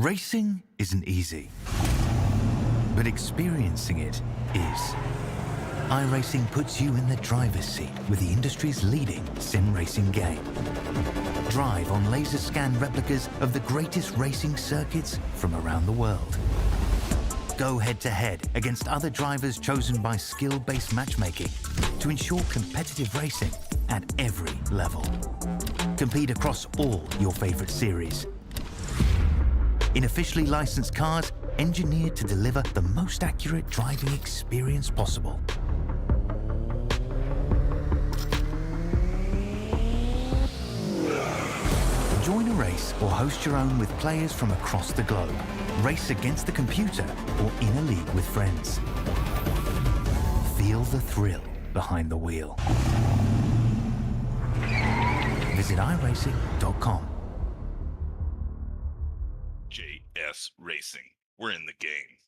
Racing isn't easy, but experiencing it is. iRacing puts you in the driver's seat with the industry's leading sim racing game. Drive on laser scan replicas of the greatest racing circuits from around the world. Go head-to-head against other drivers chosen by skill-based matchmaking to ensure competitive racing at every level. Compete across all your favorite series. In officially licensed cars, engineered to deliver the most accurate driving experience possible. Join a race or host your own with players from across the globe. Race against the computer or in a league with friends. Feel the thrill behind the wheel. Visit iRacing.com. JS Racing. We're in the game.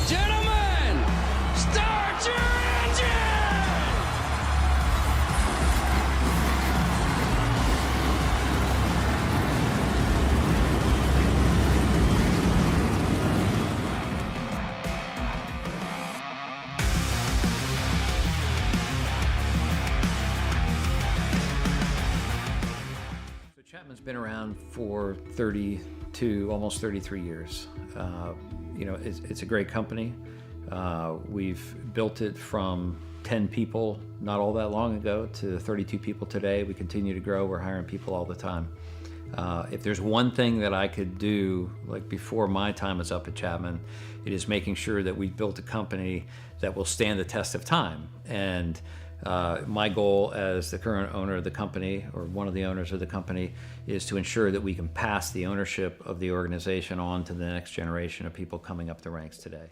Gentlemen, start your engine! So Chapman's been around for 32, almost 33 years. You know, it's a great company. We've built it from 10 people not all that long ago to 32 people today. We continue to grow. We're hiring people all the time. If there's one thing that I could do, like before my time is up at Chapman, it is making sure that we've built a company that will stand the test of time. And my goal as the current owner of the company, or one of the owners of the company, is to ensure that we can pass the ownership of the organization on to the next generation of people coming up the ranks today.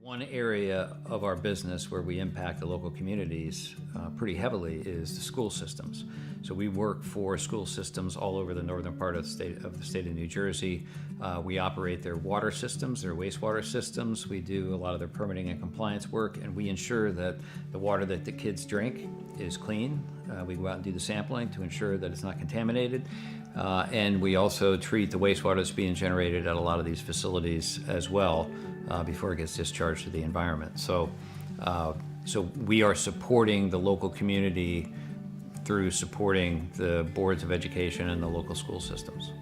One area of our business where we impact the local communities pretty heavily is the school systems. So we work for school systems all over the northern part of the state of New Jersey. We operate their water systems, their wastewater systems. We do a lot of their permitting and compliance work, and we ensure that the water that the kids drink is clean. We go out and do the sampling to ensure that it's not contaminated. And we also treat the wastewater that's being generated at a lot of these facilities as well before it gets discharged to the environment. So we are supporting the local community through supporting the boards of education and the local school systems.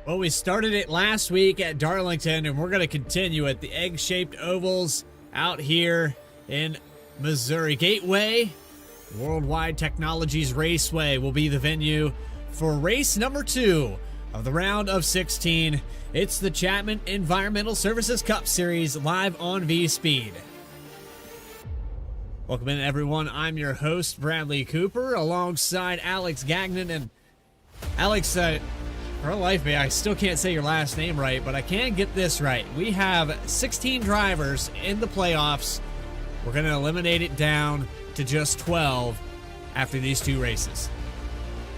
Well, we started it last week at Darlington, and we're going to continue it. The egg-shaped ovals out here in Missouri. Gateway Worldwide Technologies Raceway will be the venue for race number 2 of the round of 16. It's the Chapman Environmental Services Cup Series live on V-Speed. Welcome in, everyone. I'm your host, Bradley Cooper, alongside Alex Gagnon. And Alex, for the life of me, I still can't say your last name right, but I can get this right. We have 16 drivers in the playoffs. We're going to eliminate it down to just 12 after these 2 races.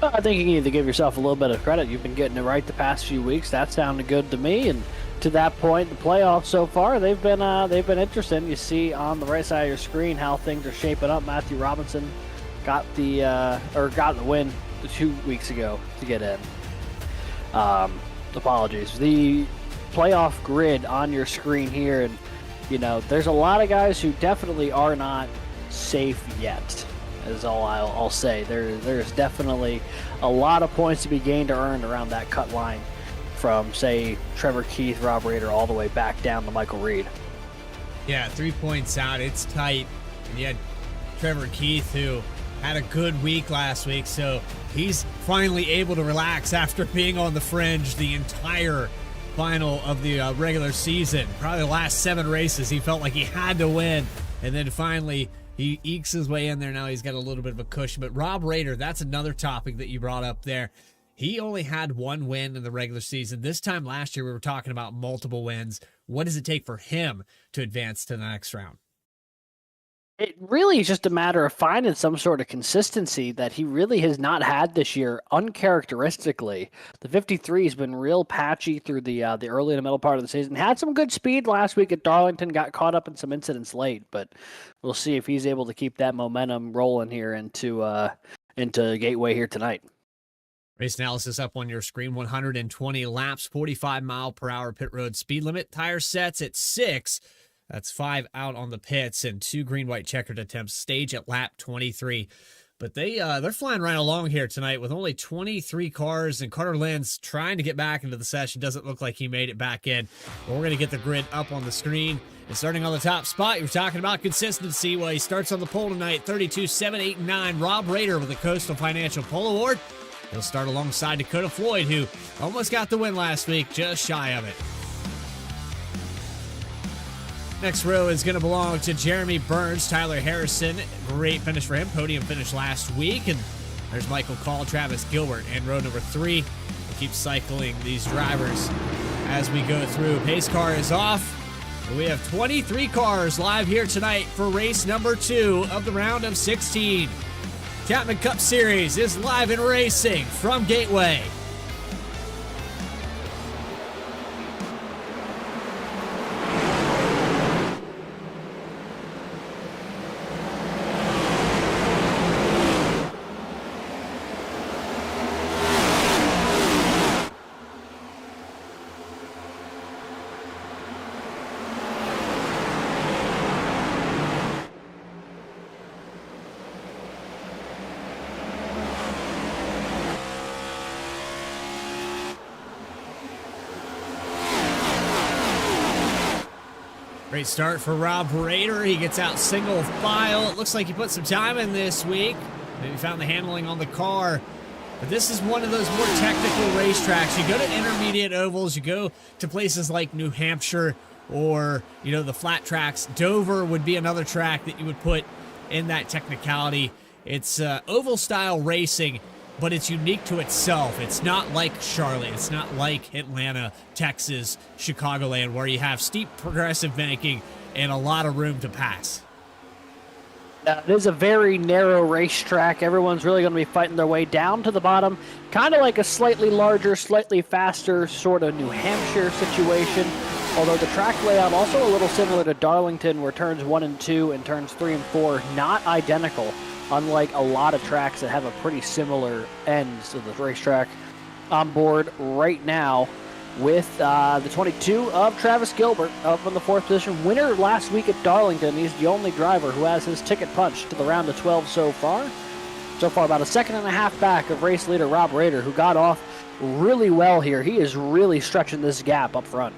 I think you need to give yourself a little bit of credit. You've been getting it right the past few weeks. That sounded good to me. And to that point, the playoffs so far, they've been interesting. You see on the right side of your screen how things are shaping up. Matthew Robinson got the win 2 weeks ago to get in. Apologies. The playoff grid on your screen here, and there's a lot of guys who definitely are not safe yet. Is all I'll say. There's definitely a lot of points to be gained or earned around that cut line from, say, Trevor Keith, Rob Rader, all the way back down to Michael Reed. Yeah, 3 points out. It's tight. And you had Trevor Keith, who had a good week last week, so he's finally able to relax after being on the fringe the entire final of the regular season. Probably the last 7 races, he felt like he had to win, and then finally he ekes his way in there. Now he's got a little bit of a cushion. But Rob Rader, that's another topic that you brought up there. He only had 1 win in the regular season. This time last year, we were talking about multiple wins. What does it take for him to advance to the next round? It really is just a matter of finding some sort of consistency that he really has not had this year, uncharacteristically. The 53 has been real patchy through the early and middle part of the season. Had some good speed last week at Darlington, got caught up in some incidents late, but we'll see if he's able to keep that momentum rolling here into Gateway here tonight. Race analysis up on your screen. 120 laps, 45-mile-per-hour pit road speed limit. Tire sets at 6. That's 5 out on the pits and 2 green-white checkered attempts. Stage at lap 23. But they're flying right along here tonight with only 23 cars, and Carter Lynn's trying to get back into the session. Doesn't look like he made it back in. But we're going to get the grid up on the screen. And starting on the top spot, you're talking about consistency. Well, he starts on the pole tonight, 32, 7, 8, and 9. Rob Rader with the Coastal Financial Pole Award. He'll start alongside Dakota Floyd, who almost got the win last week, just shy of it. Next row is going to belong to Jeremy Burns, Tyler Harrison. Great finish for him. Podium finish last week. And there's Michael Call, Travis Gilbert in row number 3. We'll keep cycling these drivers as we go through. Pace car is off. We have 23 cars live here tonight for race number 2 of the round of 16. Chapman Cup Series is live and racing from Gateway. Great start for Rob Rader. He gets out single file. It looks like he put some time in this week. Maybe found the handling on the car. But this is one of those more technical racetracks. You go to intermediate ovals. You go to places like New Hampshire or, the flat tracks. Dover would be another track that you would put in that technicality. It's oval-style racing, but it's unique to itself. It's not like Charlotte. It's not like Atlanta, Texas, Chicagoland, where you have steep progressive banking and a lot of room to pass. It is a very narrow racetrack. Everyone's really going to be fighting their way down to the bottom. Kind of like a slightly larger, slightly faster sort of New Hampshire situation. Although the track layout also a little similar to Darlington, where turns 1 and 2 and turns 3 and 4 not identical. Unlike a lot of tracks that have a pretty similar ends of the racetrack. On board right now with the 22 of Travis Gilbert up in the 4th position. Winner last week at Darlington. He's the only driver who has his ticket punched to the round of 12 so far. So far, about a second and a half back of race leader Rob Rader, who got off really well here. He is really stretching this gap up front.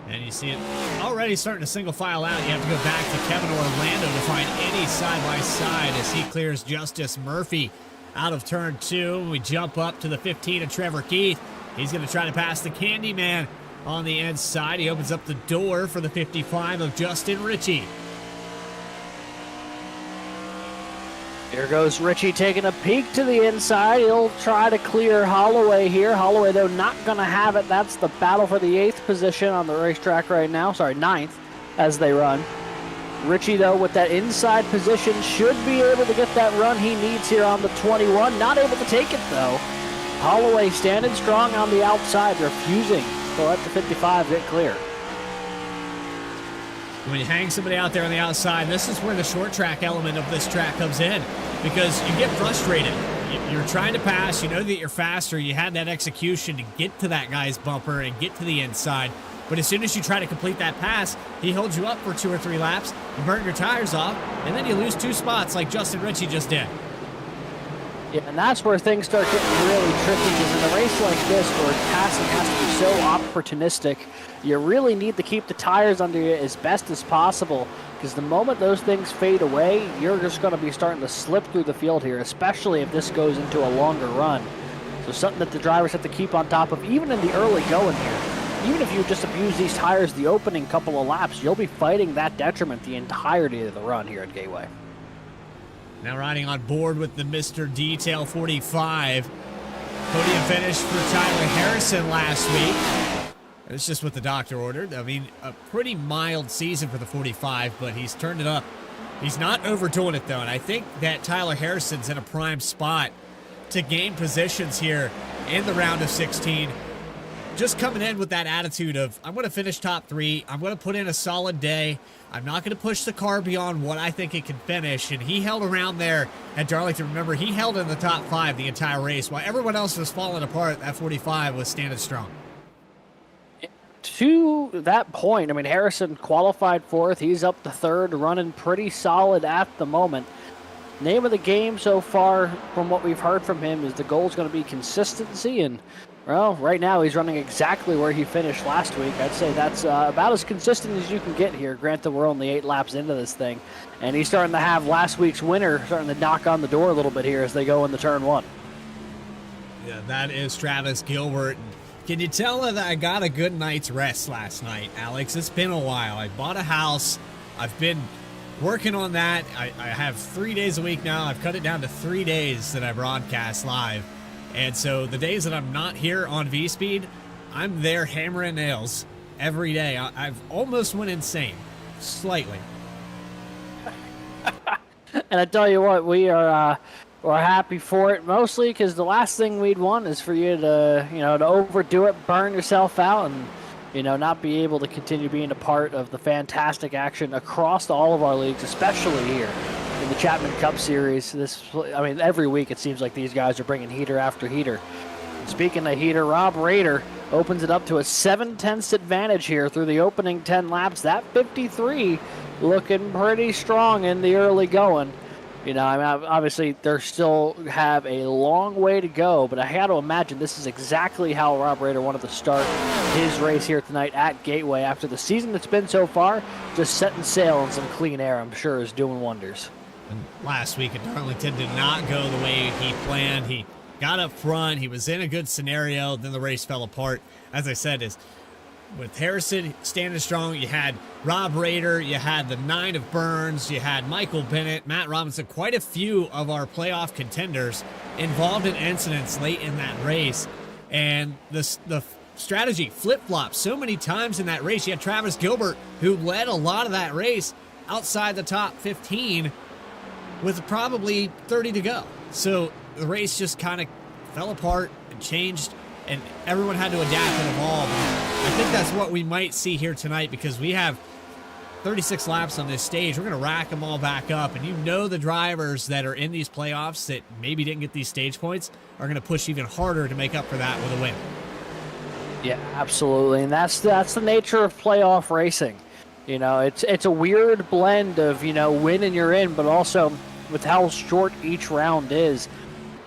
And you see it already starting to single file out. You have to go back to Kevin Orlando to find any side-by-side as he clears Justice Murphy out of turn 2. We jump up to the 15 of Trevor Keith. He's going to try to pass the Candyman on the inside. He opens up the door for the 55 of Justin Ritchie. Here goes Ritchie taking a peek to the inside. He'll try to clear Holloway here. Holloway, though, not going to have it. That's the battle for the 8th position on the racetrack right now. Sorry, 9th as they run. Ritchie, though, with that inside position, should be able to get that run he needs here on the 21. Not able to take it, though. Holloway standing strong on the outside, refusing to let the 55 get clear. When you hang somebody out there on the outside, this is where the short track element of this track comes in, because you get frustrated. You're trying to pass, you know that you're faster, you had that execution to get to that guy's bumper and get to the inside, but as soon as you try to complete that pass, he holds you up for 2 or 3 laps, you burn your tires off, and then you lose 2 spots like Justin Ritchie just did. Yeah, and that's where things start getting really tricky, because in a race like this where passing has to be so opportunistic, you really need to keep the tires under you as best as possible, because the moment those things fade away, you're just going to be starting to slip through the field here, especially if this goes into a longer run. So something that the drivers have to keep on top of, even in the early going here. Even if you just abuse these tires the opening couple of laps, you'll be fighting that detriment the entirety of the run here at Gateway. Now riding on board with the Mr. Detail 45. Podium finish for Tyler Harrison last week. It's just what the doctor ordered. I mean, a pretty mild season for the 45, but he's turned it up. He's not overdoing it, though, and I think that Tyler Harrison's in a prime spot to gain positions here in the round of 16. Just coming in with that attitude of, I'm going to finish top 3. I'm going to put in a solid day. I'm not going to push the car beyond what I think it can finish. And he held around there at Darlington. Remember, he held in the top 5 the entire race. While everyone else was falling apart, that 45 was standing strong. To that point, I mean, Harrison qualified 4th. He's up to 3rd, running pretty solid at the moment. Name of the game so far, from what we've heard from him, is the goal is going to be consistency. And, well, right now he's running exactly where he finished last week. I'd say that's about as consistent as you can get here. Granted, we're only 8 laps into this thing. And he's starting to have last week's winner starting to knock on the door a little bit here as they go into turn 1. Yeah, that is Travis Gilbert. Can you tell that I got a good night's rest last night, Alex? It's been a while. I bought a house. I've been working on that. I have 3 days a week now. I've cut it down to 3 days that I broadcast live. And so the days that I'm not here on V-Speed, I'm there hammering nails every day. I've almost went insane, slightly. And I tell you what, we're happy for it, mostly because the last thing we'd want is for you to, to overdo it, burn yourself out, and, not be able to continue being a part of the fantastic action across all of our leagues, especially here in the Chapman Cup Series. Every week it seems like these guys are bringing heater after heater. And speaking of heater, Rob Rader opens it up to a 7/10 advantage here through the opening 10 laps. That 53 looking pretty strong in the early going. Obviously they still have a long way to go, but I got to imagine this is exactly how Rob Rader wanted to start his race here tonight at Gateway after the season that's been so far. Just setting sail in some clean air, I'm sure, is doing wonders. And last week at Darlington did not go the way he planned. He got up front. He was in a good scenario. Then the race fell apart. As I said, with Harrison standing strong, you had Rob Rader, you had the 9 of Burns, you had Michael Bennett, Matt Robinson, quite a few of our playoff contenders involved in incidents late in that race. And the strategy flip-flopped so many times in that race. You had Travis Gilbert, who led a lot of that race outside the top 15 with probably 30 to go. So the race just kind of fell apart and changed, and everyone had to adapt and evolve. And I think that's what we might see here tonight, because we have 36 laps on this stage. We're going to rack them all back up, and the drivers that are in these playoffs that maybe didn't get these stage points are going to push even harder to make up for that with a win. Yeah, absolutely, and that's the nature of playoff racing. It's a weird blend of win and you're in, but also with how short each round is,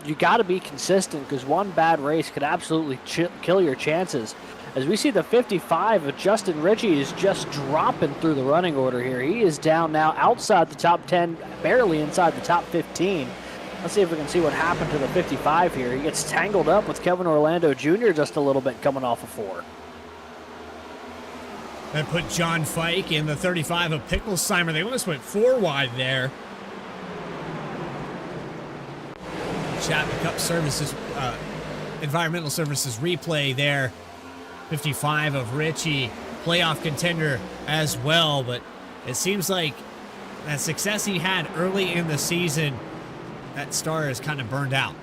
you got to be consistent, because one bad race could absolutely kill your chances as we see the 55 of Justin Ritchie is just dropping through the running order here. He is down now outside the top 10, barely inside the top 15. Let's see if we can see what happened to the 55 here. He gets tangled up with Kevin Orlando Jr. just a little bit coming off of 4. That put John Fike in the 35 of Picklesheimer. They almost went 4 wide there. Chapman Cup Services, Environmental Services replay there. 55 of Ritchie, playoff contender as well. But it seems like that success he had early in the season, that star is kind of burned out.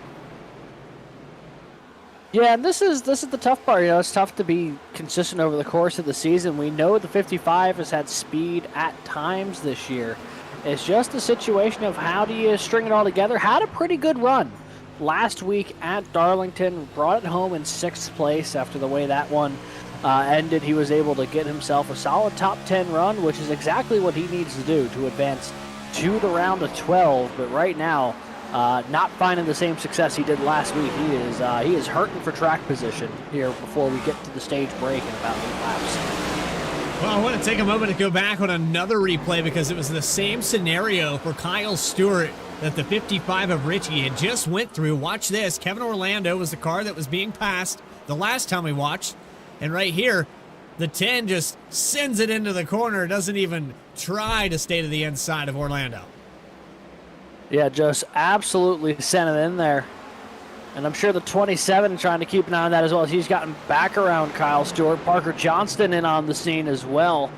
Yeah, and this is the tough part. You know, it's tough to be consistent over the course of the season. We know the 55 has had speed at times this year. It's just a situation of how do you string it all together. Had a pretty good run last week at Darlington, brought it home in 6th place after the way that one ended. He was able to get himself a solid top 10 run, which is exactly what he needs to do to advance to the round of 12. But right now, not finding the same success he did last week. He is hurting for track position here before we get to the stage break in about 8 laps. Well, I want to take a moment to go back on another replay because it was the same scenario for Kyle Stewart that the 55 of Ritchie had just went through. Watch this. Kevin Orlando was the car that was being passed the last time we watched. And right here, the 10 just sends it into the corner, doesn't even try to stay to the inside of Orlando. Yeah, just absolutely sent it in there. And I'm sure the 27 trying to keep an eye on that as well. He's gotten back around Kyle Stewart. Parker Johnston in on the scene as well.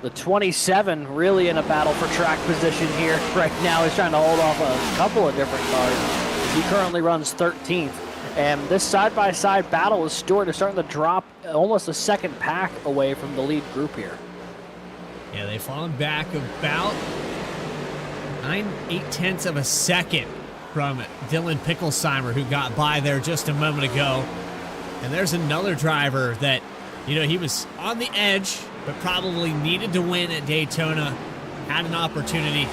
The 27 really in a battle for track position here right now. He's trying to hold off a couple of different cars. He currently runs 13th. And this side-by-side battle with Stewart is starting to drop almost a second pack away from the lead group here. Yeah, they've fallen back about 9/8 of a second from Dylan Picklesheimer, who got by there just a moment ago. And there's another driver that, you know, he was on the edge, but probably needed to win at Daytona, had an opportunity.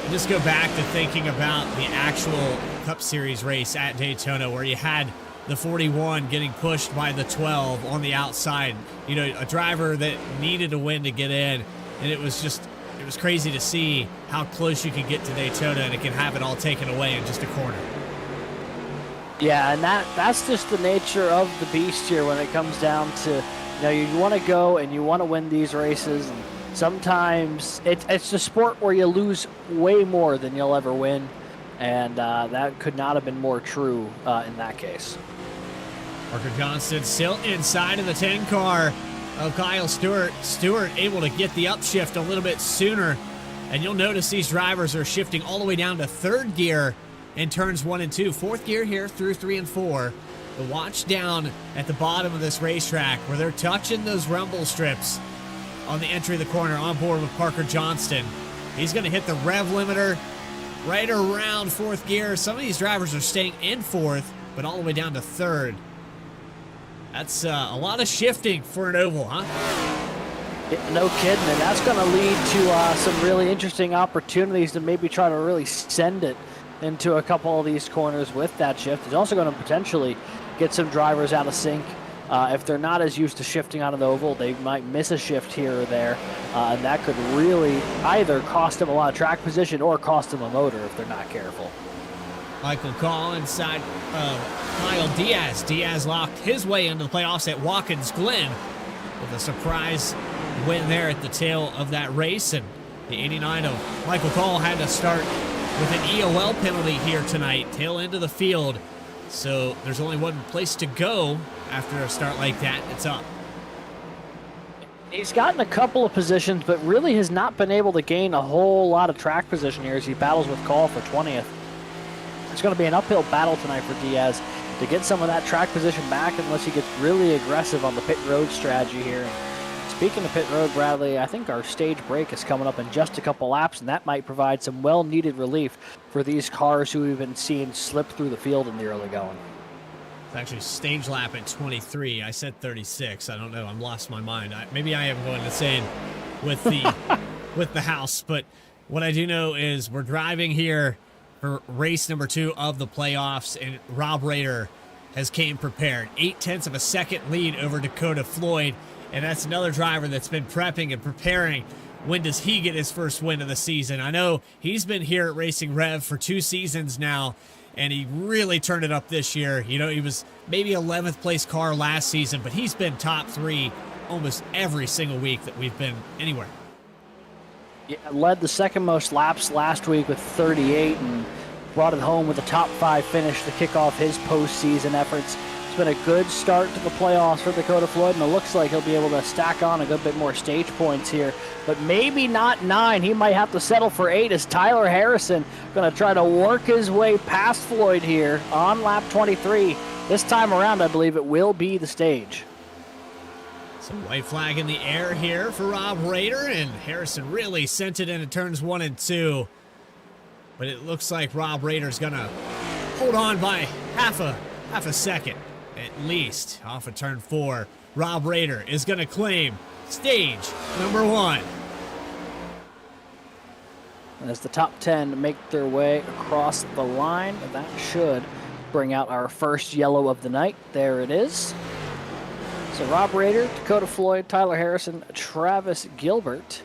And just go back to thinking about the actual Cup Series race at Daytona, where you had the 41 getting pushed by the 12 on the outside. You know, a driver that needed a win to get in. And it was crazy to see how close you could get to Daytona, and it can have it all taken away in just a corner. Yeah, and that's just the nature of the beast here when it comes down to, you know, you want to go and you want to win these races. And sometimes it's a sport where you lose way more than you'll ever win. And that could not have been more true in that case. Parker Johnston still inside of the 10 car of Kyle Stewart. Stewart able to get the upshift a little bit sooner. And you'll notice these drivers are shifting all the way down to 3rd gear in turns 1 and 2. 4th gear here through 3 and 4. But watch down at the bottom of this racetrack where they're touching those rumble strips on the entry of the corner on board with Parker Johnston. He's going to hit the rev limiter right around 4th gear. Some of these drivers are staying in 4th, but all the way down to 3rd. That's a lot of shifting for an oval, huh? Yeah, no kidding, and that's going to lead to some really interesting opportunities to maybe try to really send it into a couple of these corners with that shift. It's also going to potentially get some drivers out of sync. If they're not as used to shifting out of the oval, they might miss a shift here or there, and that could really either cost them a lot of track position or cost them a motor if they're not careful. Michael Call inside Kyle Diaz. Diaz locked his way into the playoffs at Watkins Glen with a surprise win there at the tail of that race. And the 89 of Michael Call had to start with an EOL penalty here tonight, tail end of the field. So there's only one place to go after a start like that. It's up. He's gotten a couple of positions, but really has not been able to gain a whole lot of track position here as he battles with Call for 20th. It's going to be an uphill battle tonight for Diaz to get some of that track position back unless he gets really aggressive on the pit road strategy here. And speaking of pit road, Bradley, I think our stage break is coming up in just a couple laps, and that might provide some well-needed relief for these cars who we've been seeing slip through the field in the early going. It's actually stage lap at 23. I said 36. I don't know. I'm lost my mind. Maybe I am going insane with the with the house. But what I do know is we're driving here for race number 2 of the playoffs, and Rob Rader has came prepared. 0.8 of a second lead over Dakota Floyd. And that's another driver that's been prepping and preparing. When does he get his first win of the season? I know he's been here at Racing Rev for 2 seasons now, and he really turned it up this year. You know, he was maybe 11th place car last season, but he's been top 3 almost every single week that we've been anywhere. Yeah, led the second most laps last week with 38 and brought it home with a top 5 finish to kick off his postseason efforts. It's been a good start to the playoffs for Dakota Floyd, and it looks like he'll be able to stack on a good bit more stage points here, but maybe not 9. He might have to settle for 8 as Tyler Harrison going to try to work his way past Floyd here on lap 23. This time around, I believe it will be the stage. Some white flag in the air here for Rob Rader, and Harrison really sent it into turns 1 and 2. But it looks like Rob Rader's going to hold on by half a second. At least off of turn 4. Rob Rader is going to claim stage number 1. As the top 10 make their way across the line, that should bring out our first yellow of the night. There it is. So Rob Rader, Dakota Floyd, Tyler Harrison, Travis Gilbert,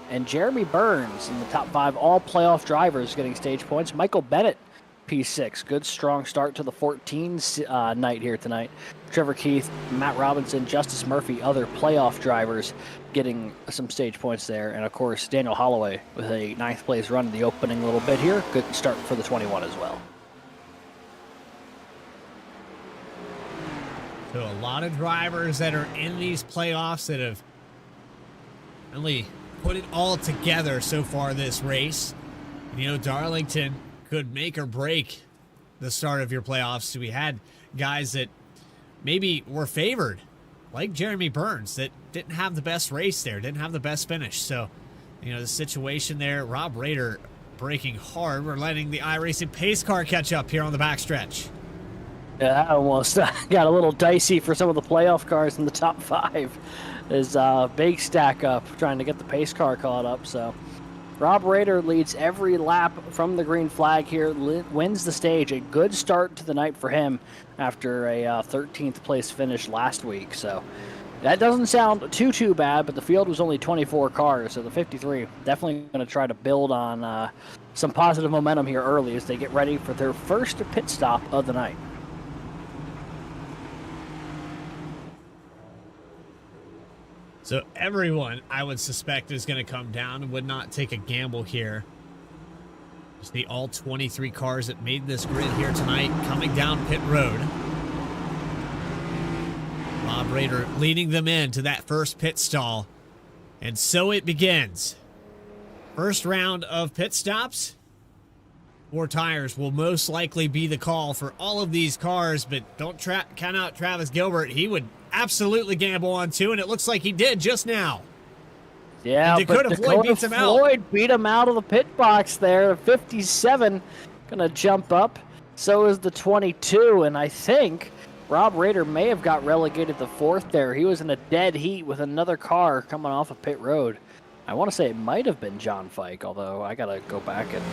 and Jeremy Burns in the top 5, all playoff drivers getting stage points. Michael Bennett, P6. Good, strong start to the 14 night here tonight. Trevor Keith, Matt Robinson, Justice Murphy, other playoff drivers getting some stage points there. And, of course, Daniel Holloway with a 9th place run in the opening little bit here. Good start for the 21 as well. So a lot of drivers that are in these playoffs that have really put it all together so far this race. You know, Darlington could make or break the start of your playoffs. So we had guys that maybe were favored, like Jeremy Burns, that didn't have the best race there, didn't have the best finish. So, you know, the situation there, Rob Rader braking hard. We're letting the iRacing pace car catch up here on the backstretch. Yeah, that almost got a little dicey for some of the playoff cars in the top 5. Is big stack up trying to get the pace car caught up. So Rob Rader leads every lap from the green flag here, wins the stage. A good start to the night for him after a 13th place finish last week. So that doesn't sound too bad, but the field was only 24 cars, so the 53 definitely going to try to build on some positive momentum here early as they get ready for their first pit stop of the night. So everyone, I would suspect, is going to come down and would not take a gamble here. Just the all 23 cars that made this grid here tonight coming down pit road. Rob Rader leading them into that first pit stall. And so it begins. First round of pit stops. 4 tires will most likely be the call for all of these cars, but don't count out Travis Gilbert. He would absolutely gamble on 2, and it looks like he did just now. Yeah, and Dakota Floyd beats him out. Floyd beat him out of the pit box there. 57 gonna jump up. So is the 22, and I think Rob Rader may have got relegated to 4th there. He was in a dead heat with another car coming off of pit road. I want to say it might have been John Fike, although I gotta go back and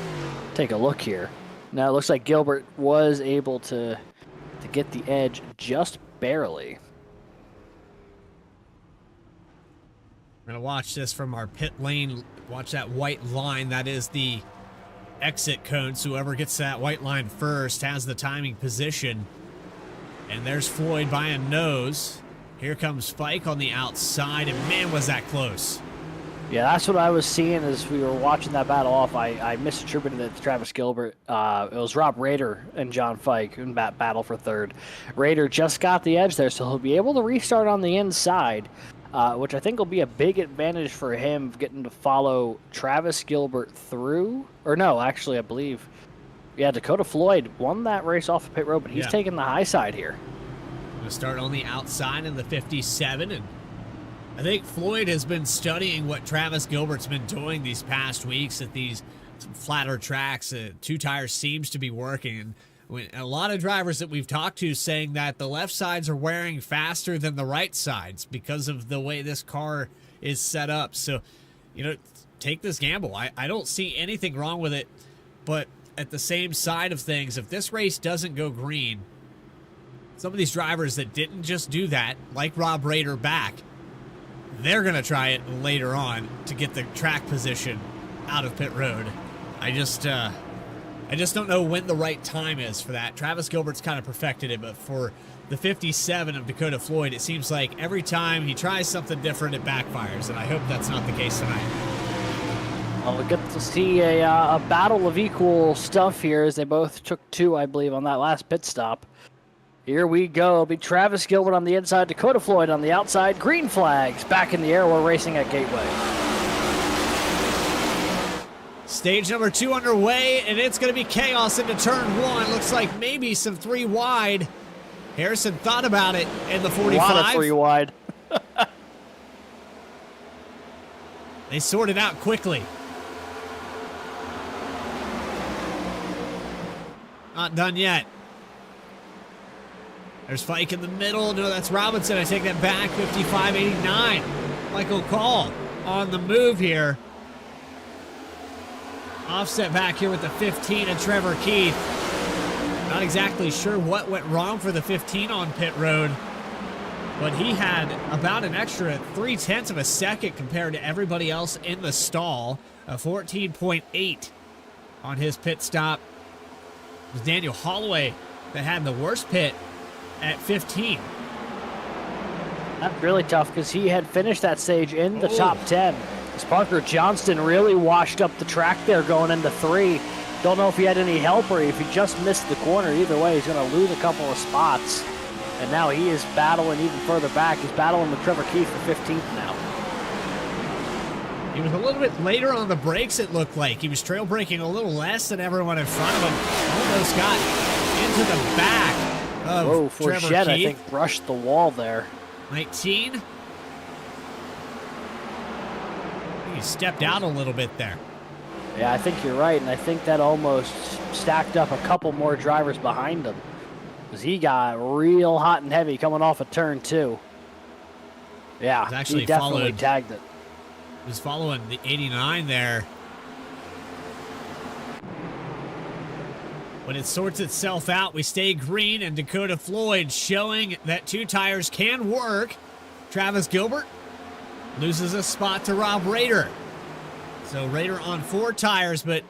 take a look here. Now it looks like Gilbert was able to get the edge just barely. We're going to watch this from our pit lane. Watch that white line. That is the exit cone. So whoever gets to that white line first has the timing position. And there's Floyd by a nose. Here comes Fike on the outside, and man, was that close. Yeah, that's what I was seeing as we were watching that battle off. I misattributed it to Travis Gilbert. It was Rob Rader and John Fike in that battle for 3rd. Rader just got the edge there, so he'll be able to restart on the inside. Which I think will be a big advantage for him getting to follow Travis Gilbert through. Or no, actually, I believe, yeah, Dakota Floyd won that race off of pit road, but he's taking the high side here. Going to start on the outside in the 57, and I think Floyd has been studying what Travis Gilbert's been doing these past weeks at these flatter tracks. 2 tires seems to be working, and a lot of drivers that we've talked to saying that the left sides are wearing faster than the right sides because of the way this car is set up. So, you know, take this gamble. I don't see anything wrong with it, but at the same side of things, if this race doesn't go green, some of these drivers that didn't just do that, like Rob Rader back, they're going to try it later on to get the track position out of pit road. I just don't know when the right time is for that. Travis Gilbert's kind of perfected it, but for the 57 of Dakota Floyd, it seems like every time he tries something different, it backfires, and I hope that's not the case tonight. Well, we get to see a battle of equal stuff here as they both took 2, I believe, on that last pit stop. Here we go. It'll be Travis Gilbert on the inside, Dakota Floyd on the outside. Green flags back in the air. We're racing at Gateway. Stage number 2 underway, and it's going to be chaos into turn 1. Looks like maybe some 3 wide. Harrison thought about it in the 45. A lot of 3 wide. They sorted out quickly. Not done yet. There's Fike in the middle. No, that's Robinson. I take that back. 55.89. Michael Call on the move here. Offset back here with the 15 and Trevor Keith. Not exactly sure what went wrong for the 15 on pit road, but he had about an extra 0.3 of a second compared to everybody else in the stall. A 14.8 on his pit stop. It was Daniel Holloway that had the worst pit at 15. That's really tough because he had finished that stage in the top 10. As Parker Johnston really washed up the track there going into 3. Don't know if he had any help or if he just missed the corner. Either way, he's going to lose a couple of spots. And now he is battling even further back. He's battling with Trevor Keith for 15th now. He was a little bit later on the brakes, it looked like. He was trail braking a little less than everyone in front of him. Almost got into the back of Trevor Fourchette, Keith. I think, brushed the wall there. 19. I think he stepped out a little bit there. Yeah, I think you're right, and I think that almost stacked up a couple more drivers behind him. Because he got real hot and heavy coming off of turn 2. Yeah, he definitely tagged it. He was following the 89 there. When it sorts itself out, we stay green, and Dakota Floyd showing that 2 tires can work. Travis Gilbert loses a spot to Rob Rader. So Rader on 4 tires, but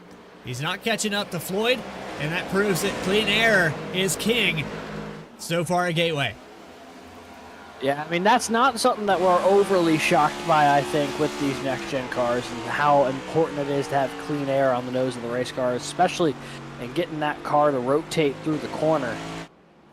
he's not catching up to Floyd, and that proves that clean air is king so far at Gateway. Yeah, I mean, that's not something that we're overly shocked by, I think, with these next-gen cars and how important it is to have clean air on the nose of the race cars, especially in getting that car to rotate through the corner.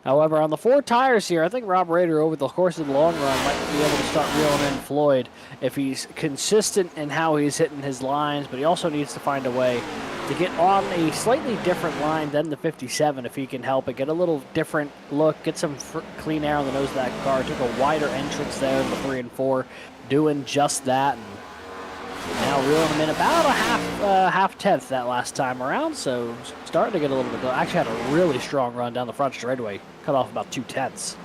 However, on the 4 tires here, I think Rob Rader, over the course of the long run, might be able to start reeling in Floyd if he's consistent in how he's hitting his lines, but he also needs to find a way to get on a slightly different line than the 57 if he can help it. Get a little different look, get some clean air on the nose of that car. Took a wider entrance there in the 3 and 4, doing just that. And now reeling him in about a half tenth that last time around, so starting to get a little bit. Actually had a really strong run down the front straightaway, cut off about 0.2.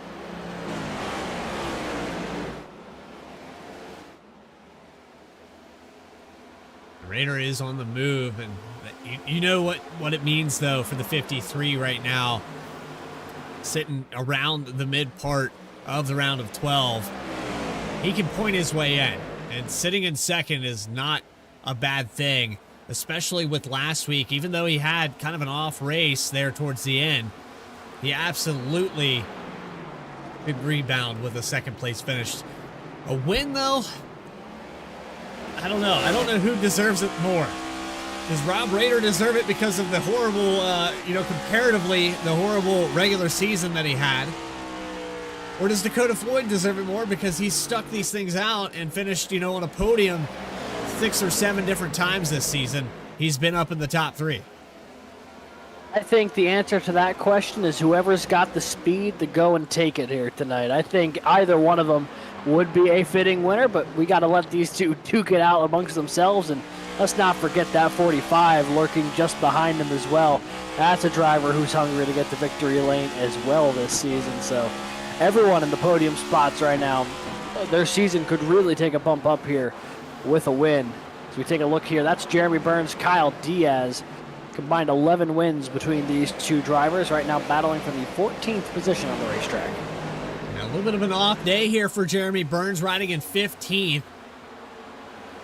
Rader is on the move, and you know what it means, though, for the 53 right now. Sitting around the mid part of the round of 12. He can point his way in, and sitting in second is not a bad thing, especially with last week. Even though he had kind of an off race there towards the end, he absolutely did rebound with a second place finish. A win, though, I don't know. I don't know who deserves it more. Does Rob Rader deserve it because of the horrible, comparatively, the horrible regular season that he had? Or does Dakota Floyd deserve it more because he stuck these things out and finished, on a podium 6 or 7 different times this season? He's been up in the top 3. I think the answer to that question is whoever's got the speed to go and take it here tonight. I think either one of them would be a fitting winner, but we got to let these two duke it out amongst themselves, and let's not forget that 45 lurking just behind him as well. That's a driver who's hungry to get the victory lane as well this season, so everyone in the podium spots right now, their season could really take a bump up here with a win. As we take a look here, that's Jeremy Burns, Kyle Diaz, Combined 11 wins between these two drivers, right now battling for the 14th position on the racetrack. A little bit of an off day here for Jeremy Burns, riding in 15th.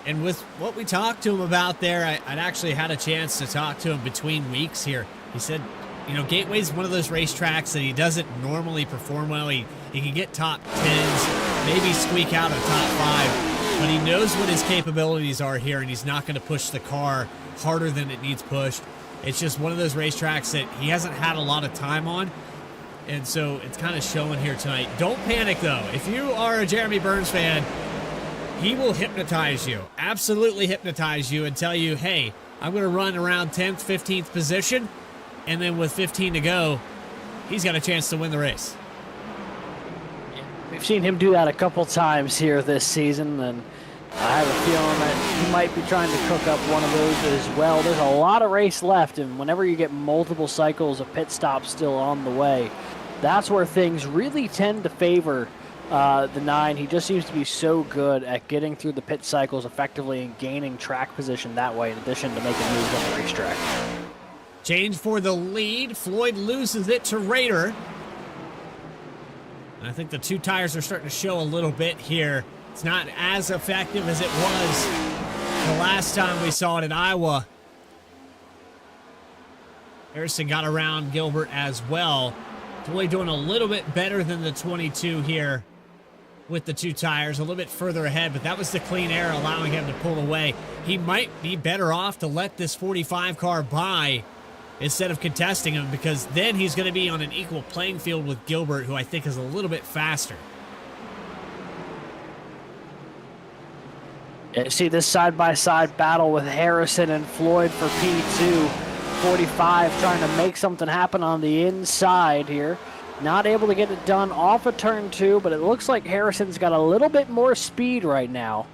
And with what we talked to him about there, I'd actually had a chance to talk to him between weeks here. He said, you know, Gateway's one of those racetracks that he doesn't normally perform well. He can get top 10s, maybe squeak out a top 5, but he knows what his capabilities are here, and he's not going to push the car harder than it needs pushed. It's just one of those racetracks that he hasn't had a lot of time on, and so it's kind of showing here tonight. Don't panic, though. If you are a Jeremy Burns fan, he will hypnotize you, absolutely hypnotize you, and tell you, hey, I'm going to run around 10th, 15th position, and then with 15 to go, he's got a chance to win the race. We've seen him do that a couple times here this season, and I have a feeling that he might be trying to cook up one of those as well. There's a lot of race left, and whenever you get multiple cycles of pit stops still on the way, that's where things really tend to favor the 9. He just seems to be so good at getting through the pit cycles effectively and gaining track position that way, in addition to making moves on the racetrack. Change for the lead. Floyd loses it to Rader. And I think the 2 tires are starting to show a little bit here. It's not as effective as it was the last time we saw it in Iowa. Harrison got around Gilbert as well. Floyd doing a little bit better than the 22 here with the 2 tires, a little bit further ahead, but that was the clean air allowing him to pull away. He might be better off to let this 45 car by instead of contesting him, because then he's going to be on an equal playing field with Gilbert, who I think is a little bit faster. Yeah, you see this side-by-side battle with Harrison and Floyd for P2. 45 trying to make something happen on the inside here. Not able to get it done off of turn 2, but it looks like Harrison's got a little bit more speed right now.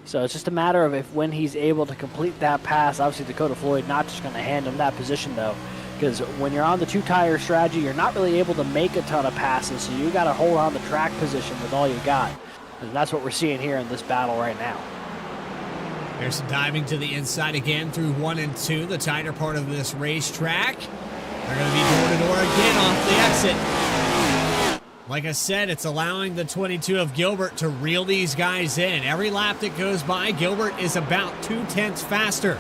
So it's just a matter of when he's able to complete that pass. Obviously, Dakota Floyd not just going to hand him that position, though, because when you're on the 2-tire strategy, you're not really able to make a ton of passes, so you got to hold on the track position with all you got. And that's what we're seeing here in this battle right now. Harrison diving to the inside again through 1 and 2, the tighter part of this racetrack. They're going to be door-to-door again off the exit. Like I said, it's allowing the 22 of Gilbert to reel these guys in. Every lap that goes by, Gilbert is about 0.2 faster.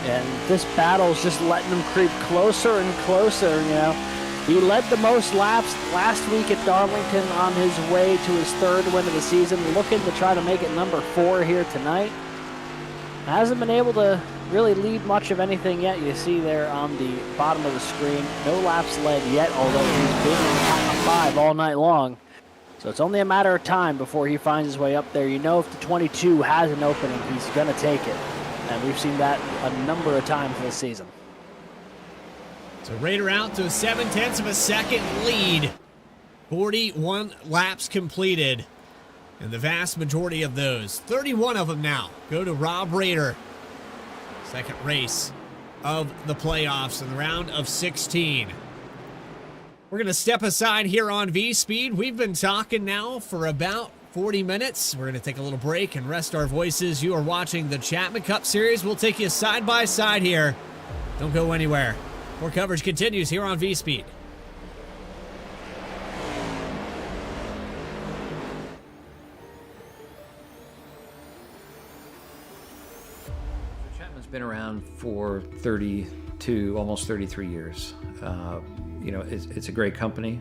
And this battle is just letting them creep closer and closer, you know. He led the most laps last week at Darlington on his way to his 3rd win of the season, looking to try to make it number 4 here tonight. Hasn't been able to really lead much of anything yet. You see there on the bottom of the screen, no laps led yet, although he's been in the top 5 all night long. So it's only a matter of time before he finds his way up there. You know, if the 22 has an opening, he's going to take it. And we've seen that a number of times this season. So Rader out to a 0.7 of a second lead. 41 laps completed. And the vast majority of those, 31 of them now, go to Rob Rader. Second race of the playoffs in the round of 16. We're going to step aside here on V-Speed. We've been talking now for about 40 minutes. We're going to take a little break and rest our voices. You are watching the Chapman Cup Series. We'll take you side by side here. Don't go anywhere. More coverage continues here on V-Speed. Chapman's been around for 32, almost 33 years. You know, it's a great company.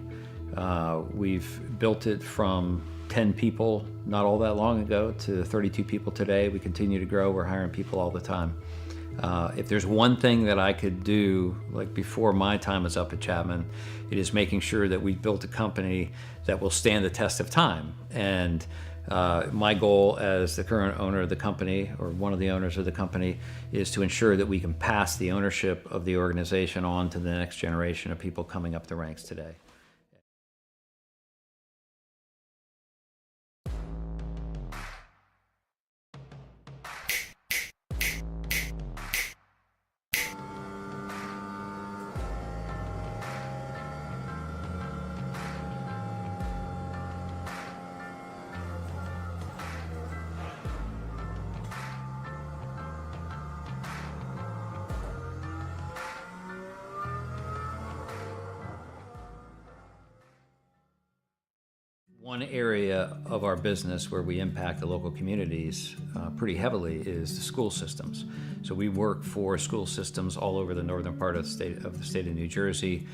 We've built it from 10 people not all that long ago to 32 people today. We continue to grow. We're hiring people all the time. If there's one thing that I could do, like before my time is up at Chapman, it is making sure that we've built a company that will stand the test of time. And my goal as the current owner of the company, or one of the owners of the company, is to ensure that we can pass the ownership of the organization on to the next generation of people coming up the ranks today. One area of our business where we impact the local communities pretty heavily is the school systems. So we work for school systems all over the northern part of the state of New Jersey.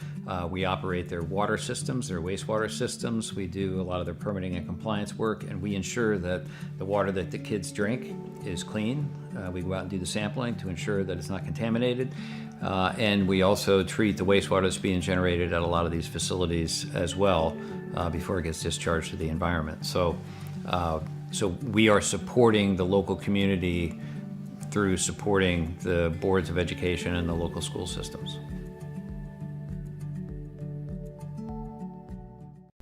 We operate their water systems, their wastewater systems. We do a lot of their permitting and compliance work, and we ensure that the water that the kids drink is clean. We go out and do the sampling to ensure that it's not contaminated. And we also treat the wastewater that's being generated at a lot of these facilities as well before it gets discharged to the environment. So we are supporting the local community through supporting the boards of education and the local school systems.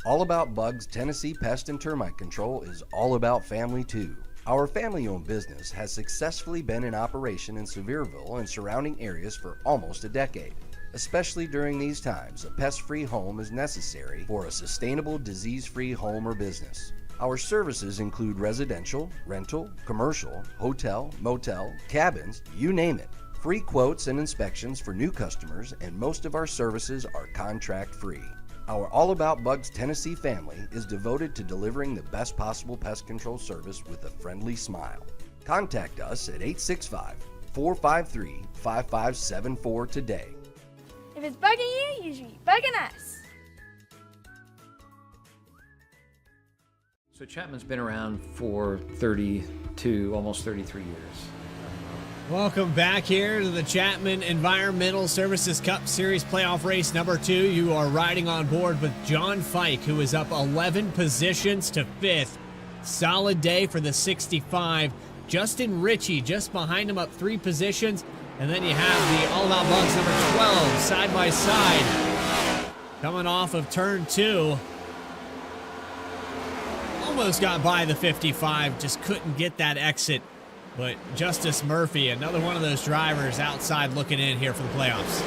All About Bugs Tennessee Pest and Termite Control is all about family too. Our family-owned business has successfully been in operation in Sevierville and surrounding areas for almost a decade. Especially during these times, a pest-free home is necessary for a sustainable, disease-free home or business. Our services include residential, rental, commercial, hotel, motel, cabins, you name it. Free quotes and inspections for new customers, and most of our services are contract-free. Our All About Bugs Tennessee family is devoted to delivering the best possible pest control service with a friendly smile. Contact us at 865-453-5574 today. If it's bugging you, you should be bugging us. So Chapman's been around for 32, almost 33 years. Welcome back here to the Chapman Environmental Services Cup Series playoff race number 2. You are riding on board with John Fike, who is up 11 positions to 5th. Solid day for the 65. Justin Ritchie just behind him up 3 positions. And then you have the All About Bugs number 12 side by side. Coming off of turn 2. Almost got by the 55, just couldn't get that exit. But Justice Murphy, another one of those drivers outside looking in here for the playoffs.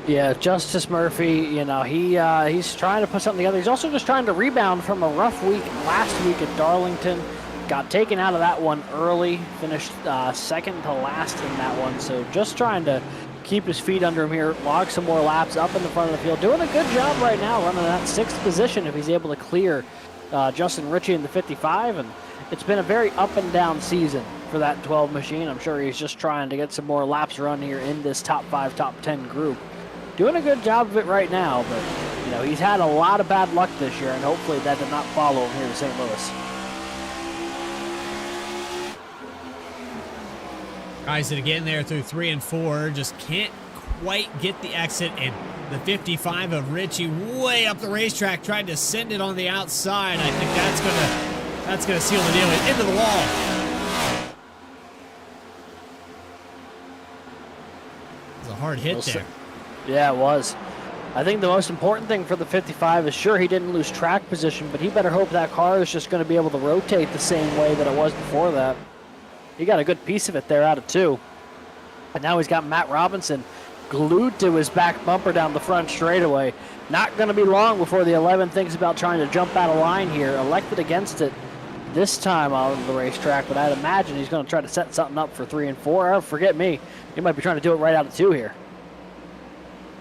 Yeah, Justice Murphy, you know, he's trying to put something together. He's also just trying to rebound from a rough week last week at Darlington. Got taken out of that one early, finished second to last in that one. So just trying to keep his feet under him here, log some more laps up in the front of the field. Doing a good job right now, running that 6th position if he's able to clear Justin Ritchie in the 55. And it's been a very up and down season for that 12 machine. I'm sure he's just trying to get some more laps run here in this top 5, top 10 group. Doing a good job of it right now, but you know, he's had a lot of bad luck this year, and hopefully that did not follow him here to St. Louis. Tries it again there through 3 and 4. Just can't quite get the exit. And the 55 of Ritchie way up the racetrack, tried to send it on the outside. I think that's gonna seal the deal. Into the wall. It was a hard hit there. Yeah, it was. I think the most important thing for the 55 is, sure, he didn't lose track position, but he better hope that car is just going to be able to rotate the same way that it was before that. He got a good piece of it there out of 2. And now he's got Matt Robinson glued to his back bumper down the front straightaway. Not going to be long before the 11 thinks about trying to jump out of line here. Elected against it this time out of the racetrack, but I'd imagine he's going to try to set something up for 3 and 4. Or forget me, he might be trying to do it right out of 2 here.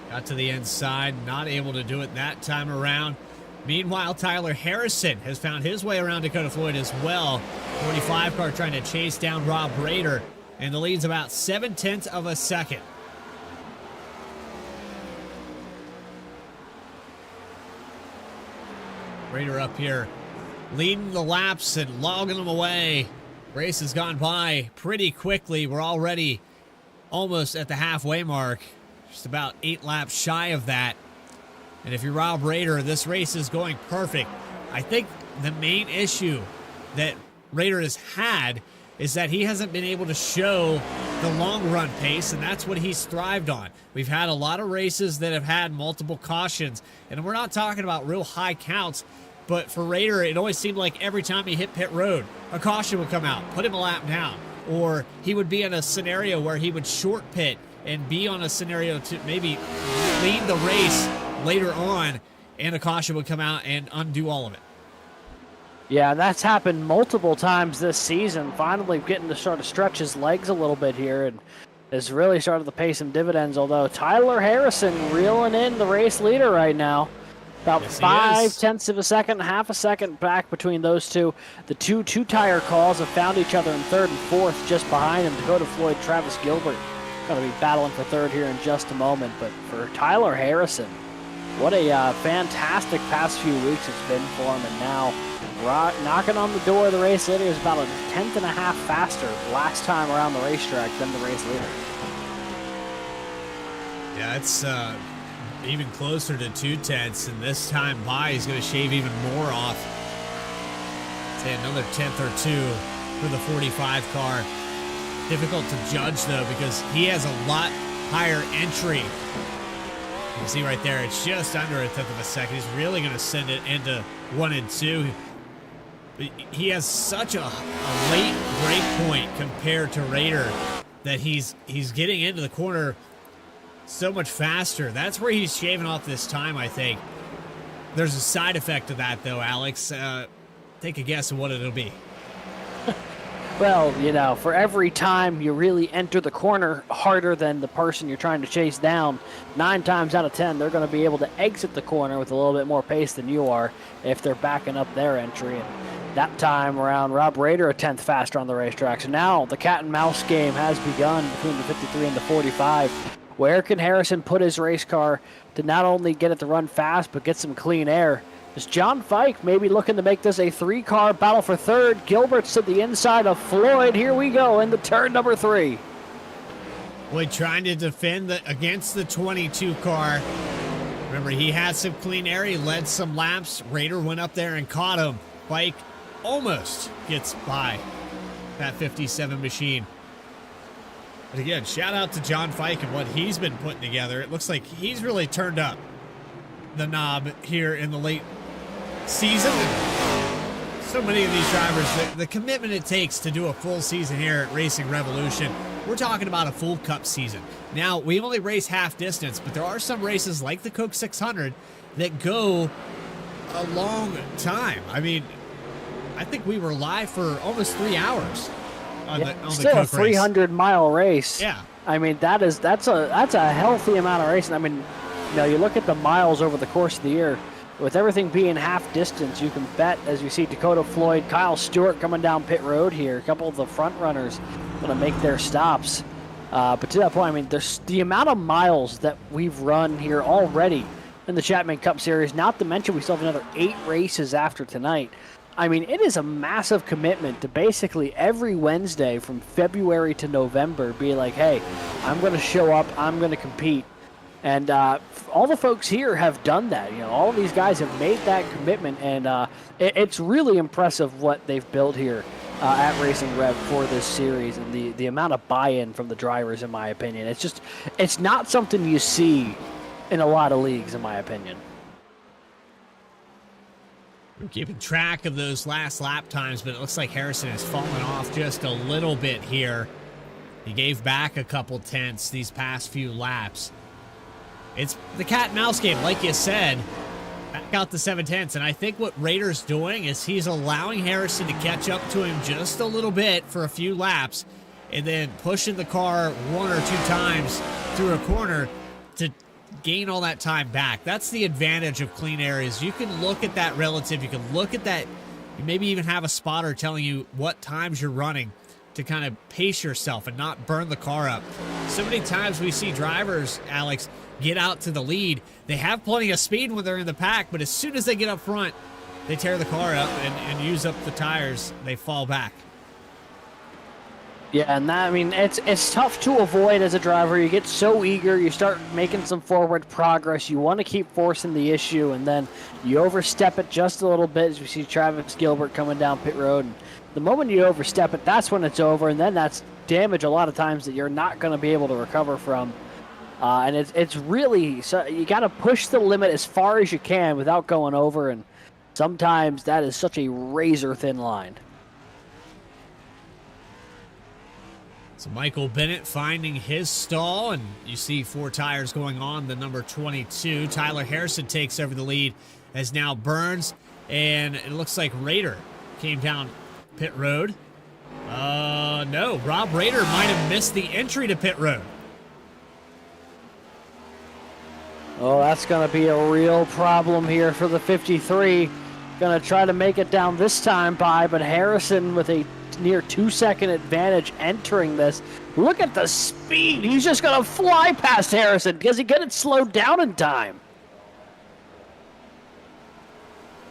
Got to the inside, not able to do it that time around. Meanwhile, Tyler Harrison has found his way around Dakota Floyd as well. 45 car trying to chase down Rob Rader, and the lead's about 0.7 of a second. Rader up here, leading the laps and logging them away. Race has gone by pretty quickly. We're already almost at the halfway mark. Just about 8 laps shy of that. And if you're Rob Rader, this race is going perfect. I think the main issue that Rader has had is that he hasn't been able to show the long run pace, and that's what he's thrived on. We've had a lot of races that have had multiple cautions, and we're not talking about real high counts, but for Rader, it always seemed like every time he hit pit road, a caution would come out, put him a lap down, or he would be in a scenario where he would short pit and be on a scenario to maybe lead the race later on, and a caution would come out and undo all of it. Yeah, that's happened multiple times this season. Finally getting to sort of stretch his legs a little bit here, and has really started to pay some dividends, although Tyler Harrison reeling in the race leader right now. About Yes, he 5/10 of a second, half a second back between those two. The two tire calls have found each other in third and fourth just behind him. Dakota Floyd, Travis Gilbert going to be battling for third here in just a moment. But for Tyler Harrison, what a fantastic past few weeks it's been for him. And now knocking on the door of the race leader is about a 10th and a half faster last time around the racetrack than the race leader. Yeah, it's even closer to 2/10, and this time by he's going to shave even more off. Say another 10th or two for the 45 car. Difficult to judge though because he has a lot higher entry. You can see right there, it's just under a 10th of a second. He's really going to send it into 1 and 2. He has such a late break point compared to Rader that he's getting into the corner so much faster. That's where he's shaving off this time, I think. There's a side effect to that, though, Alex. Take a guess at what it'll be. Well, you know, for every time you really enter the corner harder than the person you're trying to chase down, 9 times out of 10, they're going to be able to exit the corner with a little bit more pace than you are if they're backing up their entry. And that time around, Rob Rader a 10th faster on the racetrack. So now the cat and mouse game has begun between the 53 and the 45. Where can Harrison put his race car to not only get it to run fast, but get some clean air? Is John Fike maybe looking to make this a 3-car battle for third? Gilbert's to the inside of Floyd. Here we go in the turn number 3. Floyd trying to defend against the 22 car. Remember, he had some clean air. He led some laps. Rader went up there and caught him. Fike almost gets by that 57 machine. But again, shout out to John Fike and what he's been putting together. It looks like he's really turned up the knob here in the late season. And so many of these drivers, the commitment it takes to do a full season here at Racing Revolution, we're talking about a full cup season. Now, we only race half distance, but there are some races like the Coke 600 that go a long time. I mean, I think we were live for almost 3 hours. On the still a Coke race. 300-mile race. Yeah. I mean, that's a healthy amount of racing. I mean, you know, you look at the miles over the course of the year, with everything being half distance, you can bet, as you see Dakota Floyd, Kyle Stewart coming down pit road here, a couple of the front runners going to make their stops. But to that point, I mean, there's the amount of miles that we've run here already in the Chapman Cup Series, not to mention we still have another 8 races after tonight. I mean, it is a massive commitment to basically every Wednesday from February to November be like, hey, I'm going to show up, I'm going to compete. And all the folks here have done that. You know, all of these guys have made that commitment, and it's really impressive what they've built here at Racing Rev for this series, and the amount of buy-in from the drivers, in my opinion. It's not something you see in a lot of leagues, in my opinion. We're keeping track of those last lap times, but it looks like Harrison has fallen off just a little bit here. He gave back a couple tenths these past few laps. It's the cat and mouse game, like you said. Back out the 7/10, and I think what Rader's doing is he's allowing Harrison to catch up to him just a little bit for a few laps, and then pushing the car 1 or 2 times through a corner to gain all that time back. That's the advantage of clean air, is you can look at that relative, you can look at that, you maybe even have a spotter telling you what times you're running to kind of pace yourself and not burn the car up. So many times we see drivers, Alex, get out to the lead. They have plenty of speed when they're in the pack, but as soon as they get up front, they tear the car up and use up the tires. They fall back. Yeah, and that, I mean, it's tough to avoid as a driver. You get so eager, you start making some forward progress. You want to keep forcing the issue, and then you overstep it just a little bit, as we see Travis Gilbert coming down pit road. And the moment you overstep it, that's when it's over, and then that's damage a lot of times that you're not going to be able to recover from. And it's really, so you got to push the limit as far as you can without going over, and sometimes that is such a razor-thin line. So Michael Bennett finding his stall, and you see 4 tires going on the number 22. Tyler Harrison takes over the lead as now Burns, and it looks like Rader came down pit road. No, Rob Rader might have missed the entry to pit road. Oh, that's going to be a real problem here for the 53. Going to try to make it down this time but Harrison with a near 2-second advantage entering this. Look at the speed. He's just going to fly past Harrison because he couldn't slow down in time.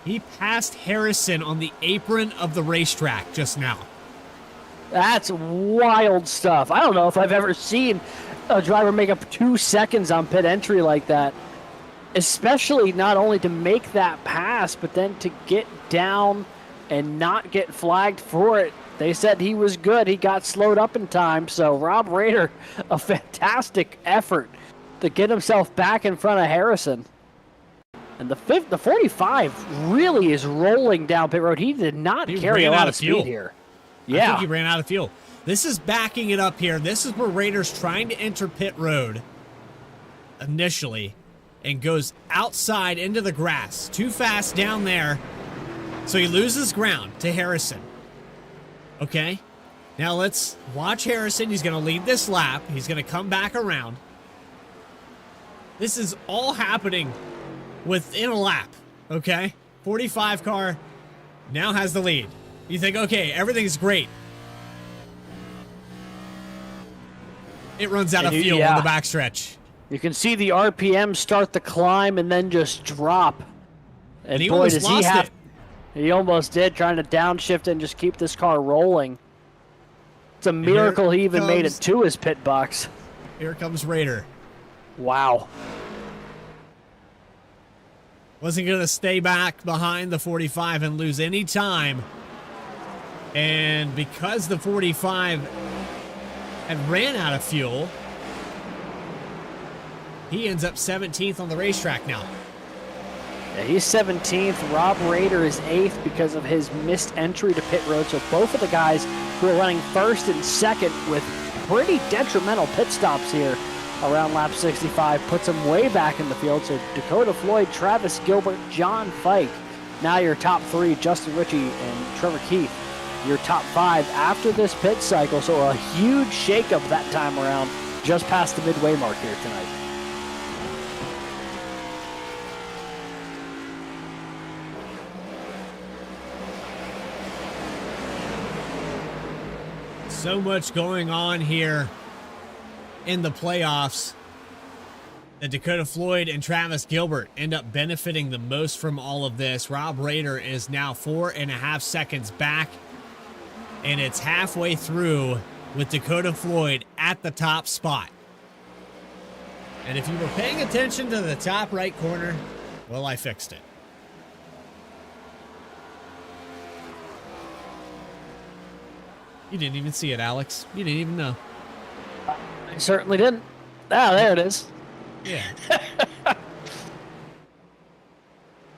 He passed Harrison on the apron of the racetrack just now. That's wild stuff. I don't know if I've ever seen a driver make up 2 seconds on pit entry like that. Especially not only to make that pass, but then to get down and not get flagged for it. They said he was good. He got slowed up in time. So Rob Rader, a fantastic effort to get himself back in front of Harrison. And the 45 really is rolling down pit road. He did not carry a lot of speed here. Yeah. I think he ran out of fuel. This is backing it up here. This is where Rader's trying to enter pit road initially and goes outside into the grass. Too fast down there. So he loses ground to Harrison. Okay. Now let's watch Harrison. He's going to lead this lap. He's going to come back around. This is all happening within a lap. Okay. 45 car now has the lead. You think, okay, everything's great. It runs out of fuel on the backstretch. You can see the RPM start to climb and then just drop. And he boy, does he have... He almost did, trying to downshift and just keep this car rolling. It's a miracle he even made it to his pit box. Here comes Rader. Wow. Wasn't going to stay back behind the 45 and lose any time. And because the 45 had ran out of fuel, he ends up 17th on the racetrack now. Yeah, he's 17th. Rob Rader is 8th because of his missed entry to pit road. So both of the guys who are running first and second with pretty detrimental pit stops here around lap 65 puts them way back in the field. So Dakota Floyd, Travis Gilbert, John Fike. Now your top 3, Justin Ritchie and Trevor Keith. Your top 5 after this pit cycle. So a huge shakeup that time around just past the midway mark here tonight. So much going on here in the playoffs that Dakota Floyd and Travis Gilbert end up benefiting the most from all of this. Rob Rader is now 4.5 seconds back, and it's halfway through with Dakota Floyd at the top spot. And if you were paying attention to the top right corner, well, I fixed it. You didn't even see it, Alex. You didn't even know. I certainly didn't. Ah, there it is. Yeah.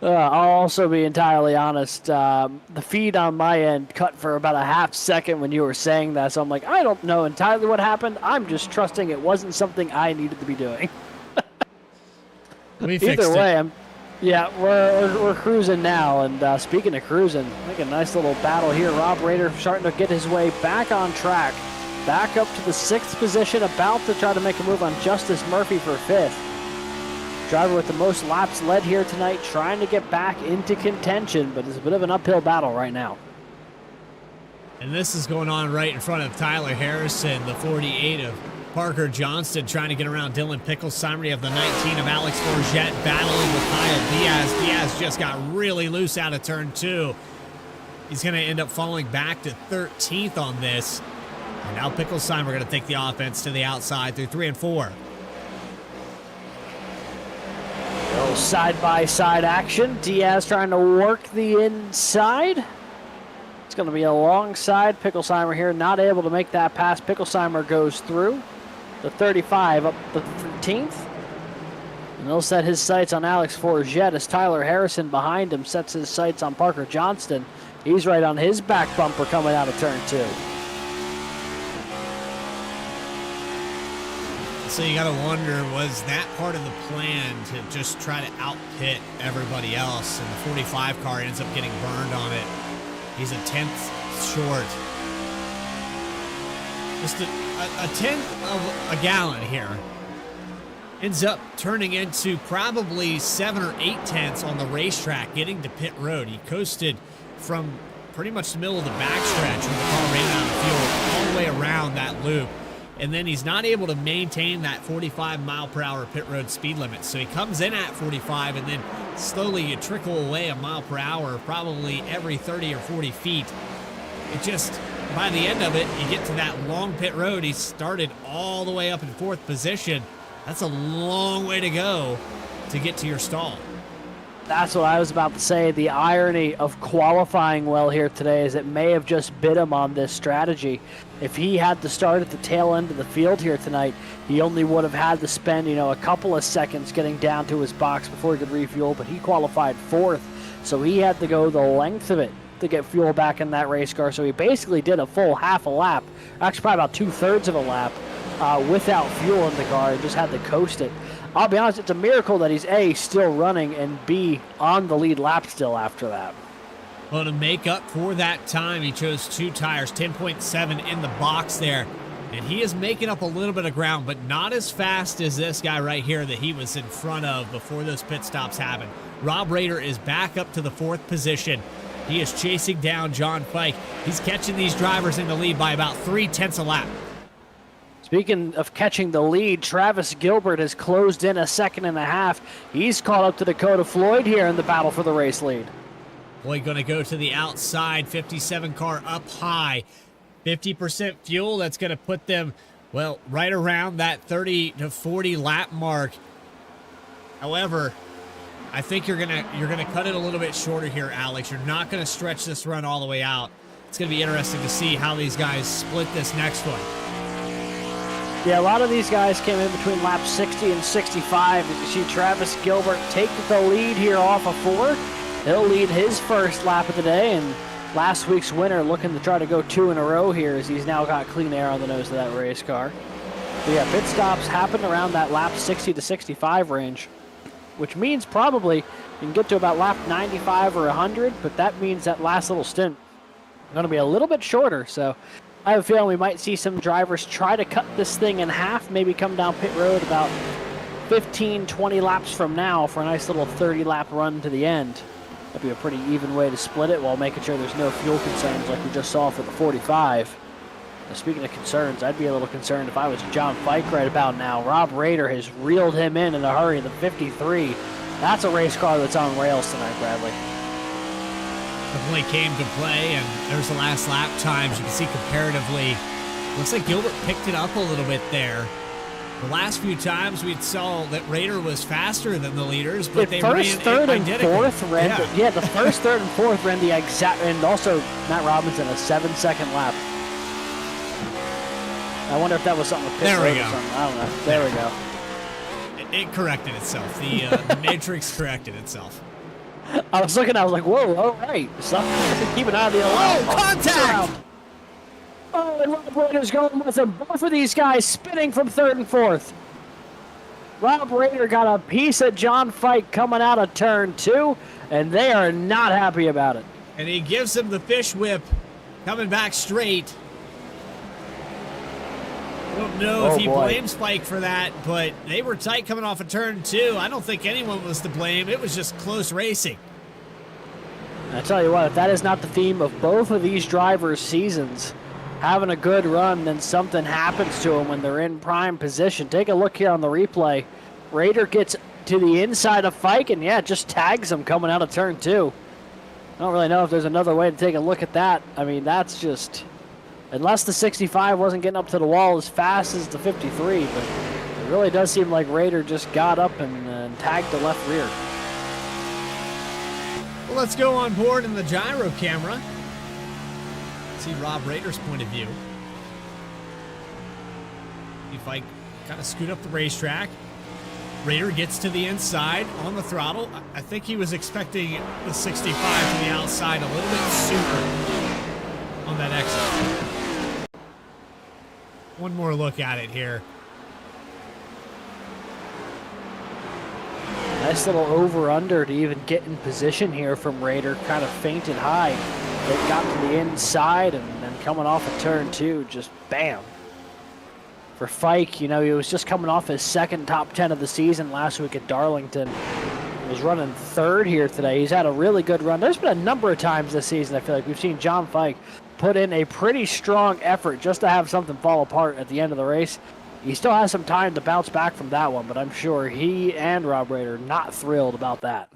I'll also be entirely honest. The feed on my end cut for about a half second when you were saying that. So I'm like, I don't know entirely what happened. I'm just trusting it wasn't something I needed to be doing. We fixed Either way, it. we're cruising now. And speaking of cruising, make a nice little battle here. Rob Rader starting to get his way back on track. Back up to the 6th position, about to try to make a move on Justice Murphy for 5th. Driver with the most laps led here tonight, trying to get back into contention, but it's a bit of an uphill battle right now. And this is going on right in front of Tyler Harrison, the 48 of Parker Johnston, trying to get around Dylan Picklesheimer. You have the 19 of Alex Forget battling with Kyle Diaz. Diaz just got really loose out of turn 2. He's going to end up falling back to 13th on this. And now Picklesheimer going to take the offense to the outside through 3 and 4. Little side-by-side action. Diaz trying to work the inside. It's going to be alongside Picklesheimer here, not able to make that pass. Picklesheimer goes through the 35 up the 13th. And he'll set his sights on Alex Forget as Tyler Harrison behind him sets his sights on Parker Johnston. He's right on his back bumper coming out of turn 2. So you got to wonder, was that part of the plan to just try to out-pit everybody else? And the 45 car ends up getting burned on it. He's a 10th short. Just a 10th of a gallon here. Ends up turning into probably 7 or 8 tenths on the racetrack, getting to pit road. He coasted from pretty much the middle of the backstretch when the car ran out of fuel all the way around that loop. And then he's not able to maintain that 45 mile per hour pit road speed limit. So he comes in at 45 and then slowly you trickle away a mile per hour, probably every 30 or 40 feet. It just, by the end of it, you get to that long pit road. He started all the way up in 4th position. That's a long way to go to get to your stall. That's what I was about to say. The irony of qualifying well here today is it may have just bit him on this strategy. If he had to start at the tail end of the field here tonight, he only would have had to spend, a couple of seconds getting down to his box before he could refuel, but he qualified 4th, so he had to go the length of it to get fuel back in that race car. So he basically did a full half a lap, actually probably about 2/3 of a lap, without fuel in the car and just had to coast it. I'll be honest, it's a miracle that he's A, still running, and B, on the lead lap still after that. Well, to make up for that time, he chose 2 tires, 10.7 in the box there. And he is making up a little bit of ground, but not as fast as this guy right here that he was in front of before those pit stops happened. Rob Rader is back up to the 4th position. He is chasing down John Fike. He's catching these drivers in the lead by about 3 tenths a lap. Speaking of catching the lead, Travis Gilbert has closed in a 1.5 seconds. He's caught up to Dakota Floyd here in the battle for the race lead. Floyd going to go to the outside, 57 car up high. 50% fuel, that's going to put them, well, right around that 30 to 40 lap mark. However, I think you're gonna cut it a little bit shorter here, Alex. You're not going to stretch this run all the way out. It's going to be interesting to see how these guys split this next one. Yeah, a lot of these guys came in between laps 60 and 65. As you see Travis Gilbert take the lead here off of 4. He'll lead his first lap of the day, and last week's winner looking to try to go 2 in a row here as he's now got clean air on the nose of that race car. But yeah, pit stops happen around that lap 60 to 65 range, which means probably you can get to about lap 95 or 100, but that means that last little stint is going to be a little bit shorter, so I have a feeling we might see some drivers try to cut this thing in half, maybe come down pit road about 15, 20 laps from now for a nice little 30-lap run to the end. That'd be a pretty even way to split it while making sure there's no fuel concerns like we just saw for the 45. Now, speaking of concerns, I'd be a little concerned if I was John Fike right about now. Rob Rader has reeled him in a hurry, the 53. That's a race car that's on rails tonight, Bradley. Definitely came to play, and there's the last lap times. You can see comparatively, looks like Gilbert picked it up a little bit there. The last few times we saw that Rader was faster than the leaders, but they ran identical. The first, 3rd, and 4th ran the exact, and also Matt Robinson a 7-second lap. I wonder if that was something with pit road or something. I don't know. There we go. It corrected itself. The matrix corrected itself. I was looking, I was like, whoa, all right. Keep an eye on the alarm. Oh, contact! Oh, and Rob Rader's going with him. Both of these guys spinning from 3rd and 4th. Rob Rader got a piece of John Fike coming out of turn 2, and they are not happy about it. And he gives him the fish whip coming back straight. I don't know if he blames Fike for that, but they were tight coming off of turn 2. I don't think anyone was to blame. It was just close racing. I tell you what, if that is not the theme of both of these drivers' seasons, having a good run, then something happens to them when they're in prime position. Take a look here on the replay. Rader gets to the inside of Fike, and yeah, just tags him coming out of turn 2. I don't really know if there's another way to take a look at that. I mean, that's just... Unless the 65 wasn't getting up to the wall as fast as the 53, but it really does seem like Rader just got up and tagged the left rear. Well, let's go on board in the gyro camera. See Rob Rader's point of view. If I kind of scoot up the racetrack, Rader gets to the inside on the throttle. I think he was expecting the 65 to the outside a little bit sooner on that exit. One more look at it here. Nice little over-under to even get in position here from Rader. Kind of fainted high. It got to the inside and then coming off of turn 2, just bam. for Fike. You know, he was just coming off his second top 10 of the season last week at Darlington. He was running third here today. He's had a really good run. There's been a number of times this season I feel like we've seen John Fike put in a pretty strong effort just to have something fall apart at the end of the race. He still has some time to bounce back from that one, but I'm sure he and Rob Rader are not thrilled about that.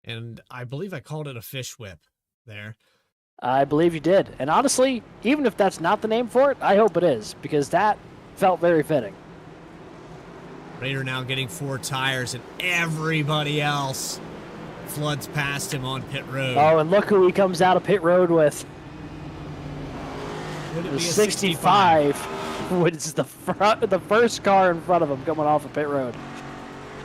And I believe I called it a fish whip there. I believe you did. And honestly, even if that's not the name for it, I hope it is, because that felt very fitting. Rader now getting 4 tires, and everybody else floods past him on pit road. Oh, and look who he comes out of pit road with. Would it The be a 65, which is the first car in front of him coming off of pit road.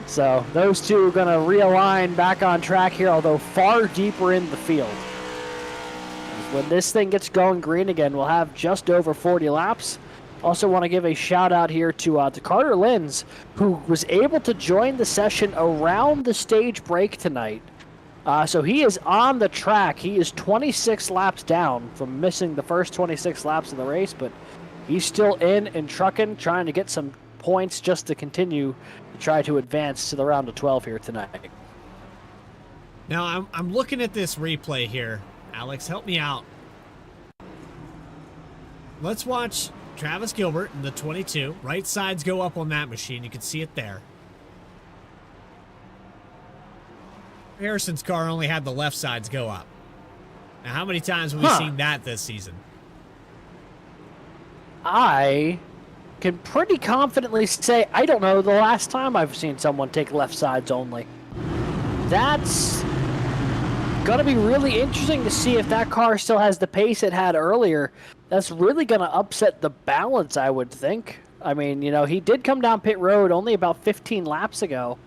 So those two are going to realign back on track here, although far deeper in the field. When this thing gets going green again, we'll have just over 40 laps. Also want to give a shout out here to Carter Linz, who was able to join the session around the stage break tonight. So he is on the track. He is 26 laps down from missing the first 26 laps of the race, but he's still in and trucking, trying to get some points just to continue to try to advance to the round of 12 here tonight. Now, I'm looking at this replay here. Alex, help me out. Let's watch Travis Gilbert in the 22. Right sides go up on that machine. You can see it there. Harrison's car only had the left sides go up. Now, how many times have we seen that this season? I can pretty confidently say, I don't know the last time I've seen someone take left sides only. That's going to be really interesting to see if that car still has the pace it had earlier. That's really going to upset the balance, I would think. I mean, you know, he did come down pit road only about 15 laps ago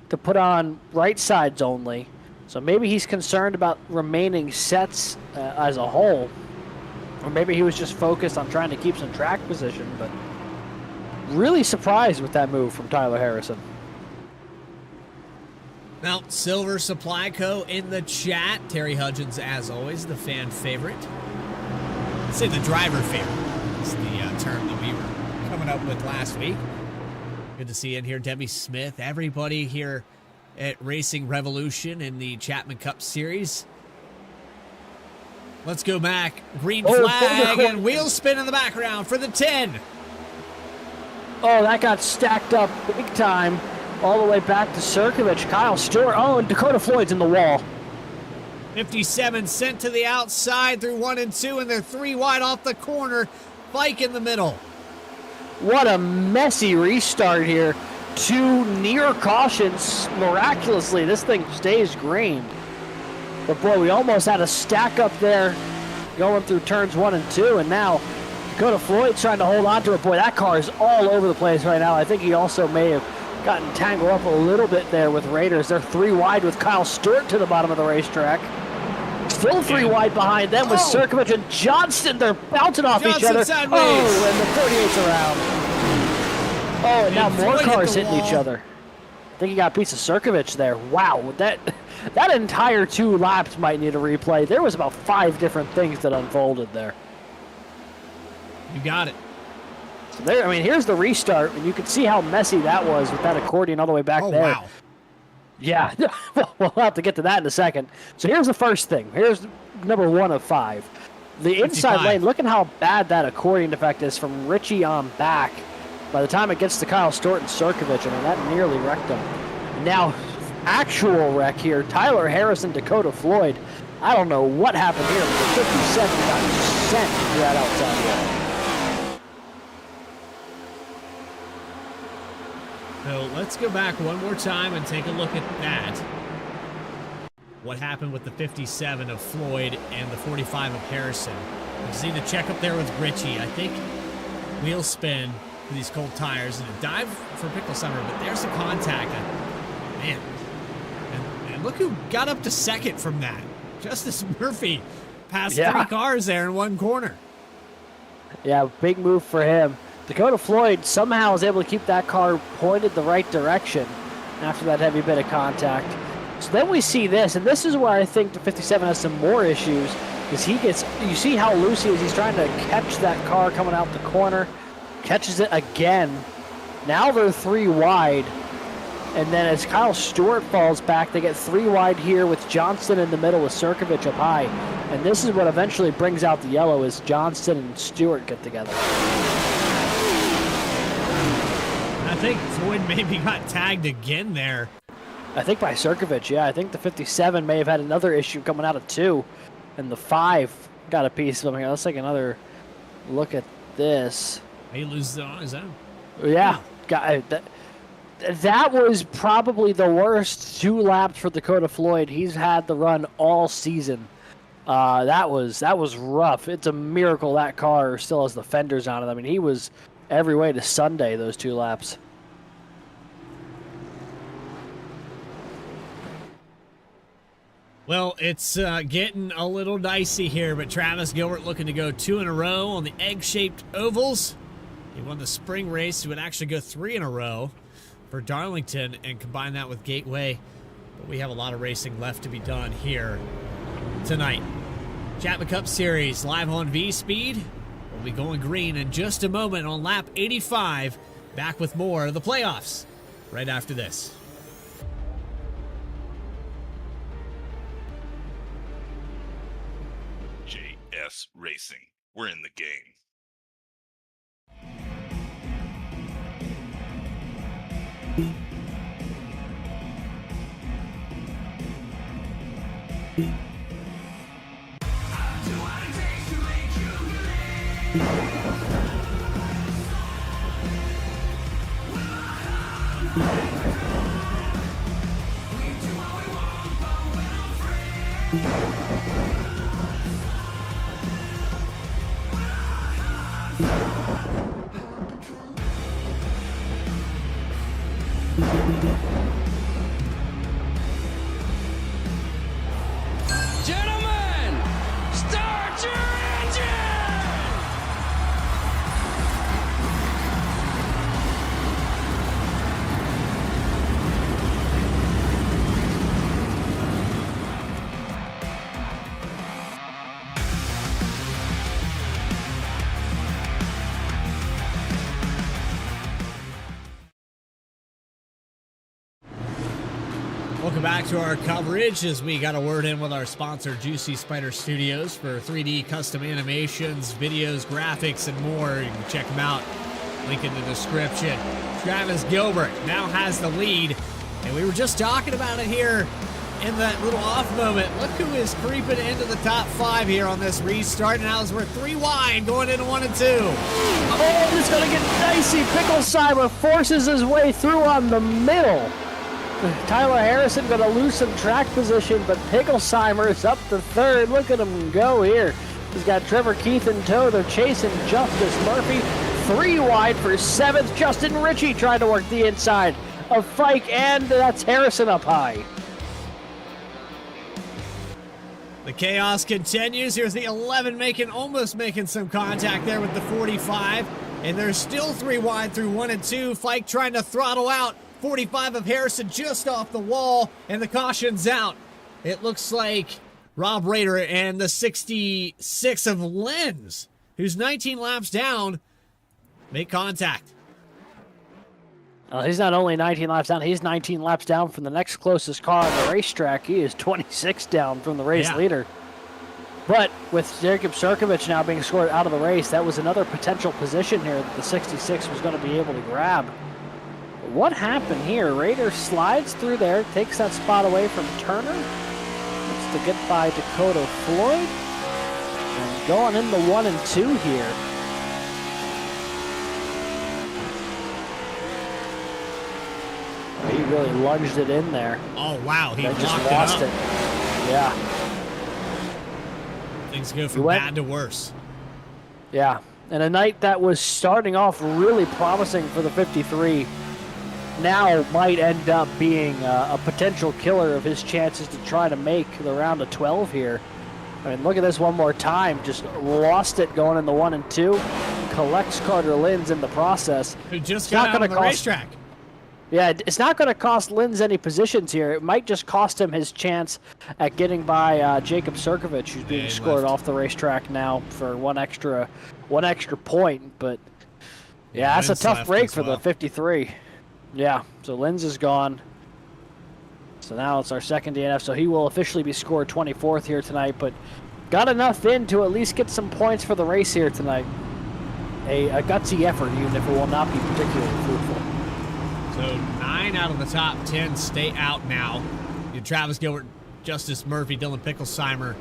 to put on right sides only. So maybe he's concerned about remaining sets as a whole. Or maybe he was just focused on trying to keep some track position, but really surprised with that move from Tyler Harrison. Now, Silver Supply Co. in the chat. Terry Hudgens, as always, the fan favorite. I'd say the driver favorite is the term that we were coming up with last week. Good to see you in here, Debbie Smith. Everybody here at Racing Revolution in the Chapman Cup Series. Let's go back. Green flag and wheel spin in the background for the 10. Oh, that got stacked up big time. All the way back to Sirkovich. Kyle Stewart. Oh, and Dakota Floyd's in the wall. 57 sent to the outside through 1 and 2, and they're 3 wide off the corner. Bike in the middle. What a messy restart here. 2 near cautions. Miraculously, this thing stays green. But boy, we almost had a stack up there going through turns 1 and 2, and now Dakota Floyd's trying to hold on to it. Boy, that car is all over the place right now. I think he also may have gotten tangled up a little bit there with Raiders. They're 3 wide with Kyle Stewart to the bottom of the racetrack. Still 3 wide behind them with Sirkovich and Johnston. They're bouncing off each other. Sideways. Oh, and the 38's around. Oh, and now more cars hitting each other. I think he got a piece of Sirkovich there. Wow, that entire 2 laps might need a replay. There was about 5 different things that unfolded there. You got it. So there, I mean, here's the restart, and you can see how messy that was with that accordion all the way back there. Wow. Yeah, we'll have to get to that in a second. So here's the first thing. Here's number 1 of 5. The inside 55. lane, look at how bad that accordion effect is from Richie on back. By the time it gets to Kyle Stewart and Sirkovich, I mean, that nearly wrecked them. Now, actual wreck here, Tyler Harrison, Dakota Floyd. I don't know what happened here, but the 57 got sent to that outside wall. So let's go back one more time and take a look at that. What happened with the 57 of Floyd and the 45 of Harrison. You see the check up there with Richie. I think wheel spin for these cold tires and a dive for Pickle Summer, but there's the contact. Man. And look who got up to second from that. Justice Murphy passed 3 cars there in 1 corner. Yeah, big move for him. Dakota Floyd somehow was able to keep that car pointed the right direction after that heavy bit of contact. So then we see this, and this is where I think the 57 has some more issues. Because you see how loose he is. He's trying to catch that car coming out the corner. Catches it again. Now they're 3 wide. And then as Kyle Stewart falls back, they get 3 wide here with Johnston in the middle with Sirkovich up high. And this is what eventually brings out the yellow as Johnston and Stewart get together. I think Floyd maybe got tagged again there. I think by Sirkovich, yeah. I think the 57 may have had another issue coming out of 2. And the 5 got a piece of him here. Let's take another look at this. He loses it on his own. Yeah. That was probably the worst 2 laps for Dakota Floyd he's had the run all season. That was rough. It's a miracle that car still has the fenders on it. I mean, he was every way to Sunday those 2 laps. Well, it's getting a little dicey here, but Travis Gilbert looking to go 2 in a row on the egg-shaped ovals. He won the spring race. He would actually go 3 in a row for Darlington and combine that with Gateway. But we have a lot of racing left to be done here tonight. Chapman Cup Series live on V-Speed. We'll be going green in just a moment on lap 85. Back with more of the playoffs right after this. JS Racing. We're in the game. Gentlemen, start your engine! Welcome back to our coverage as we got a word in with our sponsor, Juicy Spider Studios, for 3D custom animations, videos, graphics, and more. You can check them out. Link in the description. Travis Gilbert now has the lead, and we were just talking about it here in that little off moment. Look who is creeping into the top 5 here on this restart. Now as we're 3 wide going into 1 and 2. Oh, this is going to get dicey. Picklesheimer forces his way through on the middle. Tyler Harrison going to lose some track position, but Picklesheimer is up to 3rd. Look at him go here. He's got Trevor Keith in tow. They're chasing Justice Murphy. 3 wide for 7th. Justin Ritchie trying to work the inside of Fike, and that's Harrison up high. The chaos continues. Here's the 11 almost making some contact there with the 45. And there's still 3 wide through 1 and 2. Fike trying to throttle out. 45 of Harrison just off the wall, and the caution's out. It looks like Rob Rader and the 66 of Lenz, who's 19 laps down, make contact. He's not only 19 laps down, he's 19 laps down from the next closest car on the racetrack. He is 26 down from the race leader. But with Jacob Sirkovich now being scored out of the race, that was another potential position here that the 66 was going to be able to grab. What happened here? Rader slides through there, takes that spot away from Turner. Looks to get by Dakota Floyd. And going into 1 and 2 here. He really lunged it in there. Oh, wow. He just locked lost it it. up. Yeah. Things go from bad to worse. Yeah. And a night that was starting off really promising for the 53 now might end up being a potential killer of his chances to try to make the round of 12 here. I mean, look at this one more time. Just lost it going in the 1 and 2. Collects Carter Lenz in the process. Who just got out on the racetrack. Yeah, it's not going to cost Linz any positions here. It might just cost him his chance at getting by Jacob Sirkovich, who's being scored off the racetrack now for one extra point. But yeah, that's a tough break for the 53. Yeah, so Linz is gone. So now it's our second DNF, so he will officially be scored 24th here tonight, but got enough in to at least get some points for the race here tonight. A gutsy effort, even if it will not be particularly fruitful. So 9 out of the top 10 stay out now. You had Travis Gilbert, Justice Murphy, Dylan Picklesheimer,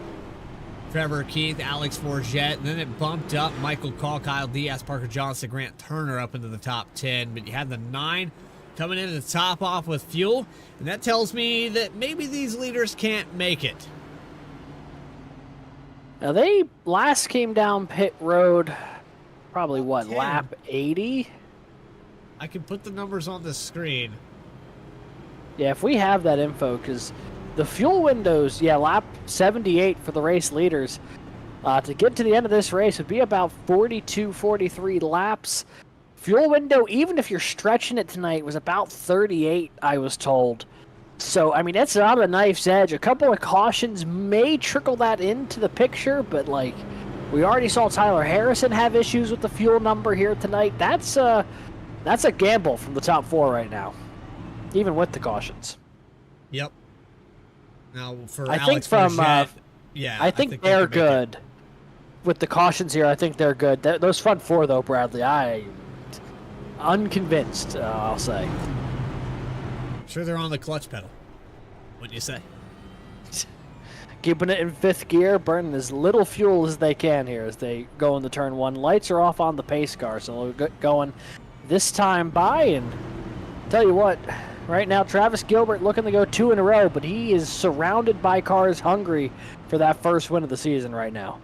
Trevor Keith, Alex Forget, and then it bumped up Michael Call, Kyle Diaz, Parker Johnson, Grant Turner up into the top 10. But you had the 9 coming in to top off with fuel, and that tells me that maybe these leaders can't make it. Now they last came down pit road, probably what, 10. lap 80? I can put the numbers on the screen. Yeah, if we have that info, because the fuel windows, yeah, lap 78 for the race leaders. To get to the end of this race would be about 42, 43 laps. Fuel window, even if you're stretching it tonight, was about 38, I was told. So, I mean, it's not a knife's edge. A couple of cautions may trickle that into the picture, but, like, we already saw Tyler Harrison have issues with the fuel number here tonight. That's a gamble from the top 4 right now, even with the cautions. Yep. Now, for I Alex think Forget, yeah, I think they're good. With the cautions here, I think they're good. Those front 4, though, Bradley, unconvinced, I'll say. Sure, they're on the clutch pedal. Wouldn't you say? Keeping it in 5th gear, burning as little fuel as they can here as they go into turn 1. Lights are off on the pace car, so they'll get going this time by. And tell you what, right now Travis Gilbert looking to go 2 in a row, but he is surrounded by cars hungry for that first win of the season right now.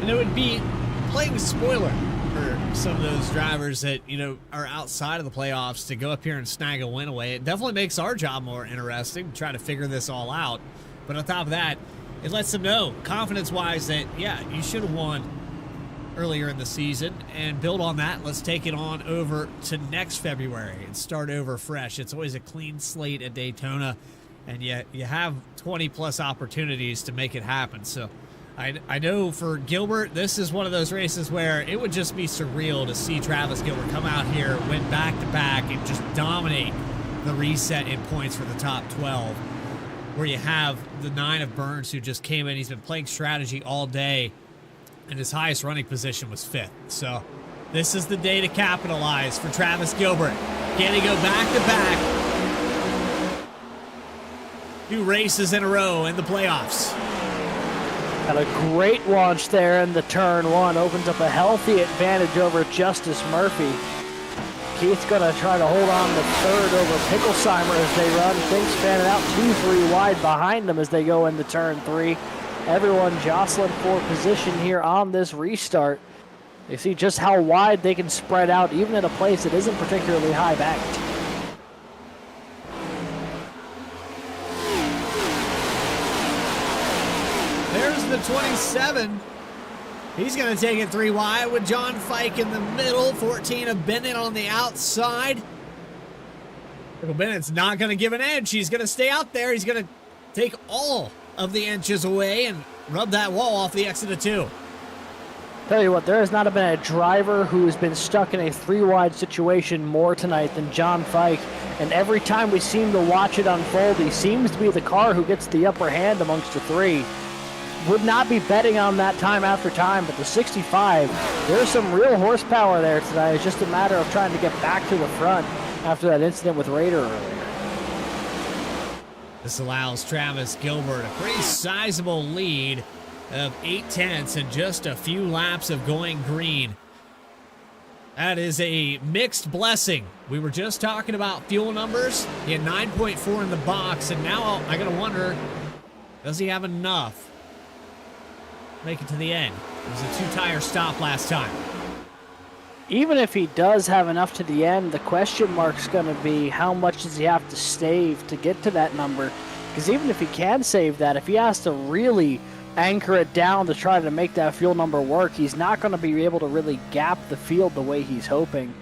And it would be playing spoiler for some of those drivers that, are outside of the playoffs to go up here and snag a win away. It definitely makes our job more interesting to try to figure this all out. But on top of that, it lets them know, confidence-wise, that, yeah, you should have won earlier in the season, and build on that. Let's take it on over to next February and start over fresh. It's always a clean slate at Daytona, and yet you have 20-plus opportunities to make it happen. So I know for Gilbert, this is one of those races where it would just be surreal to see Travis Gilbert come out here, win back-to-back, and just dominate the reset in points for the top 12, where you have the 9 of Burns, who just came in. He's been playing strategy all day, and his highest running position was 5th. So this is the day to capitalize for Travis Gilbert. Can he go back-to-back 2 races in a row in the playoffs? Got a great launch there in the turn 1. Opens up a healthy advantage over Justice Murphy. Keith's going to try to hold on to 3rd over Picklesheimer as they run. Things fanning out 2-3 wide behind them as they go into turn 3. Everyone jostling for position here on this restart. They see just how wide they can spread out, even at a place that isn't particularly high backed. There's the 27. He's going to take it 3 wide with John Fike in the middle. 14 of Bennett on the outside. Michael Bennett's not going to give an edge. He's going to stay out there. He's going to take all of the inches away and rub that wall off the exit of 2. Tell you what, there has not been a driver who has been stuck in a 3-wide situation more tonight than John Fike. And every time we seem to watch it unfold, he seems to be the car who gets the upper hand amongst the 3. Would not be betting on that time after time, but the 65, there's some real horsepower there tonight. It's just a matter of trying to get back to the front after that incident with Raider earlier. This allows Travis Gilbert a pretty sizable lead of 8/10 and just a few laps of going green. That is a mixed blessing. We were just talking about fuel numbers. He had 9.4 in the box, and now I gotta wonder, does he have enough to make it to the end? It was a 2-tire stop last time. Even if he does have enough to the end, the question mark's going to be how much does he have to save to get to that number? Because even if he can save that, if he has to really anchor it down to try to make that fuel number work, he's not going to be able to really gap the field the way he's hoping.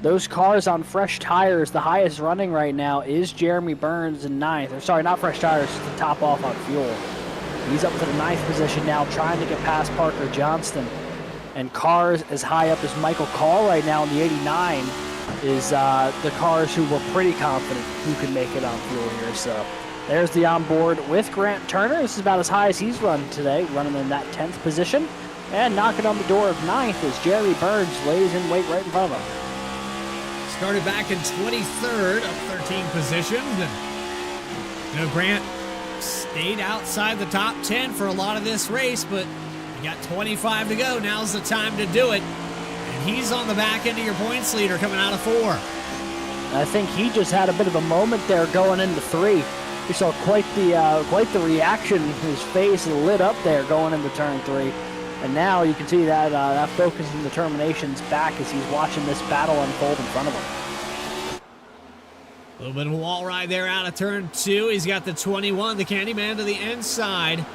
Those cars on fresh tires, the highest running right now is Jeremy Burns in 9th. Or sorry, not fresh tires, just the top off on fuel. He's up to the 9th position now, trying to get past Parker Johnston. And cars as high up as Michael Call right now in the 89 is the cars who were pretty confident who could make it on fuel here. So there's the onboard with Grant Turner. This is about as high as he's run today, running in that 10th position. And knocking on the door of 9th as Jeremy Burns lays in wait right in front of him. Started back in 23rd, up 13 positions. And, Grant stayed outside the top 10 for a lot of this race, but you got 25 to go. Now's the time to do it. And he's on the back end of your points leader coming out of 4. I think he just had a bit of a moment there going into 3. We saw quite the reaction. His face lit up there going into turn 3. And now you can see that that focus and determination's back as he's watching this battle unfold in front of him. A little bit of a wall ride there out of turn 2. He's got the 21, the Candyman to the inside.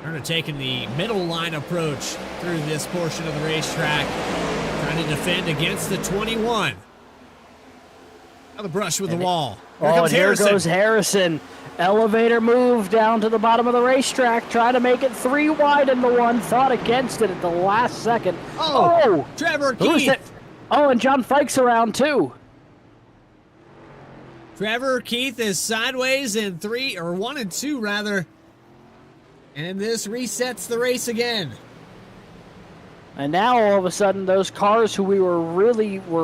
Turner taking the middle line approach through this portion of the racetrack, trying to defend against the 21. Now the brush with the wall. Here goes Harrison. Elevator move down to the bottom of the racetrack, trying to make it 3 wide in the 1. Thought against it at the last second. Oh, Trevor Keith. Oh, and John Fike's around too. Trevor Keith is sideways in 3, or 1 and 2 rather. And this resets the race again. And now all of a sudden, those cars who we were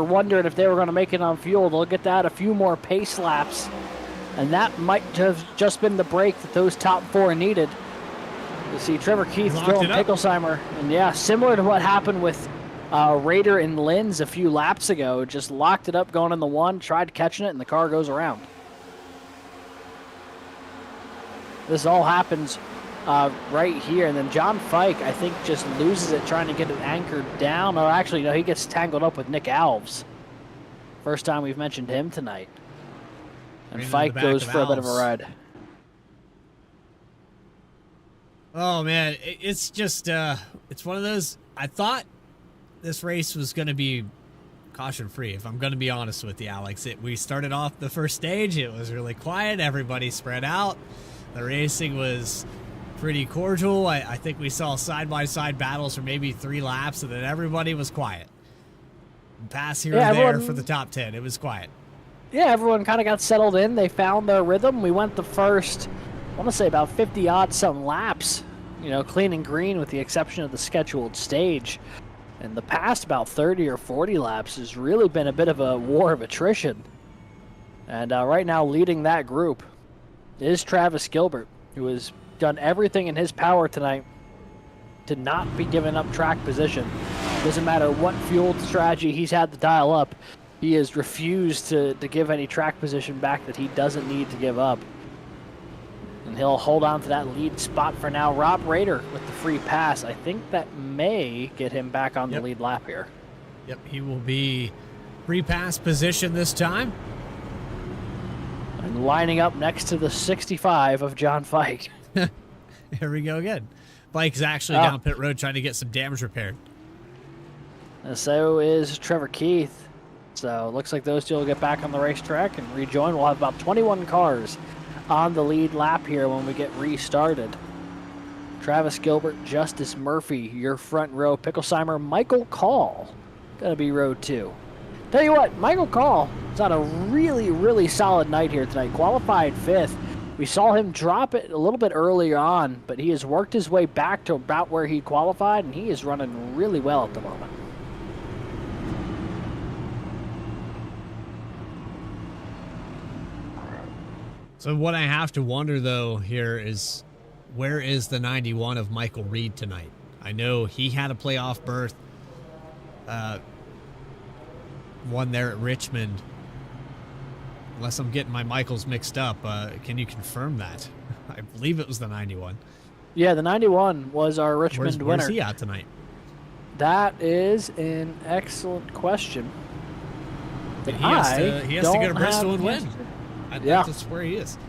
wondering if they were going to make it on fuel, they'll get that a few more pace laps. And that might have just been the break that those top 4 needed. You see Trevor Keith throwing Picklesheimer. And yeah, similar to what happened with Rader and Linz a few laps ago. Just locked it up going in the 1, tried catching it, and the car goes around. This all happens right here. And then John Fike, I think, just loses it trying to get it anchored down. Or actually, no, he gets tangled up with Nick Alves. First time we've mentioned him tonight. And Fike goes for a bit of a ride. Oh, man. It's just, it's one of those, I thought this race was going to be caution-free, if I'm going to be honest with you, Alex. We started off the first stage. It was really quiet. Everybody spread out. The racing was pretty cordial. I think we saw side-by-side battles for maybe 3 laps, and then everybody was quiet. Pass here and there for the top 10. It was quiet. Yeah, everyone kind of got settled in. They found their rhythm. We went the first, I want to say about 50-odd some laps, clean and green with the exception of the scheduled stage. And the past about 30 or 40 laps has really been a bit of a war of attrition. And right now leading that group is Travis Gilbert, who has done everything in his power tonight to not be giving up track position. Doesn't matter what fuel strategy he's had to dial up. He has refused to give any track position back that he doesn't need to give up. And he'll hold on to that lead spot for now. Rob Rader with the free pass. I think that may get him back on the lead lap here. Yep, he will be free pass position this time. And lining up next to the 65 of John Fike. Here we go again. Fike's actually down pit road trying to get some damage repaired. And so is Trevor Keith. So it looks like those two will get back on the racetrack and rejoin. We'll have about 21 cars on the lead lap here when we get restarted. Travis Gilbert, Justice Murphy, your front row. Picklesheimer, Michael Call, gonna be row 2. Tell you what, Michael Call has had a really, really solid night here tonight. Qualified 5th. We saw him drop it a little bit earlier on, but he has worked his way back to about where he qualified, and he is running really well at the moment. So what I have to wonder, though, here is where is the 91 of Michael Reed tonight? I know he had a playoff berth, one there at Richmond. Unless I'm getting my Michaels mixed up, can you confirm that? I believe it was the 91. Yeah, the 91 was our Richmond winner. Where's he at tonight? That is an excellent question. He has to go to Bristol and win. That's where he is.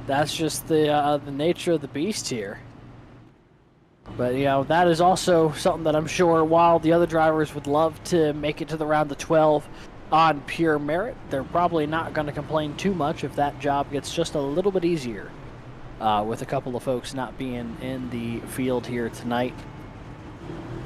That's just the nature of the beast here. But, that is also something that I'm sure while the other drivers would love to make it to the round of 12 on pure merit, they're probably not going to complain too much if that job gets just a little bit easier with a couple of folks not being in the field here tonight.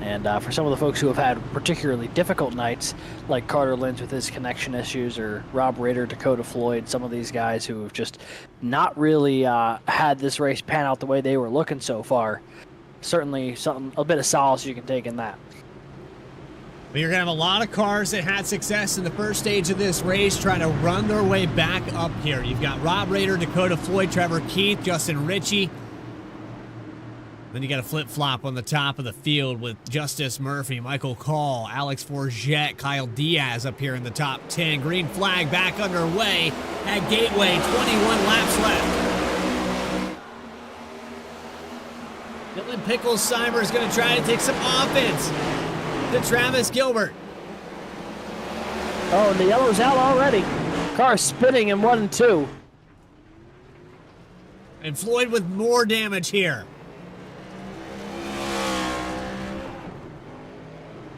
And for some of the folks who have had particularly difficult nights, like Carter Lynch with his connection issues, or Rob Rader, Dakota Floyd, some of these guys who have just not really had this race pan out the way they were looking so far, certainly a bit of solace you can take in that. But you're going to have a lot of cars that had success in the first stage of this race trying to run their way back up here. You've got Rob Rader, Dakota Floyd, Trevor Keith, Justin Ritchie. Then you got a flip-flop on the top of the field with Justice Murphy, Michael Call, Alex Forget, Kyle Diaz up here in the top 10. Green flag back underway at Gateway, 21 laps left. Dylan Picklesheimer is going to try to take some offense to Travis Gilbert. Oh, and the yellow's out already. Car spinning in 1 and 2. And Floyd with more damage here.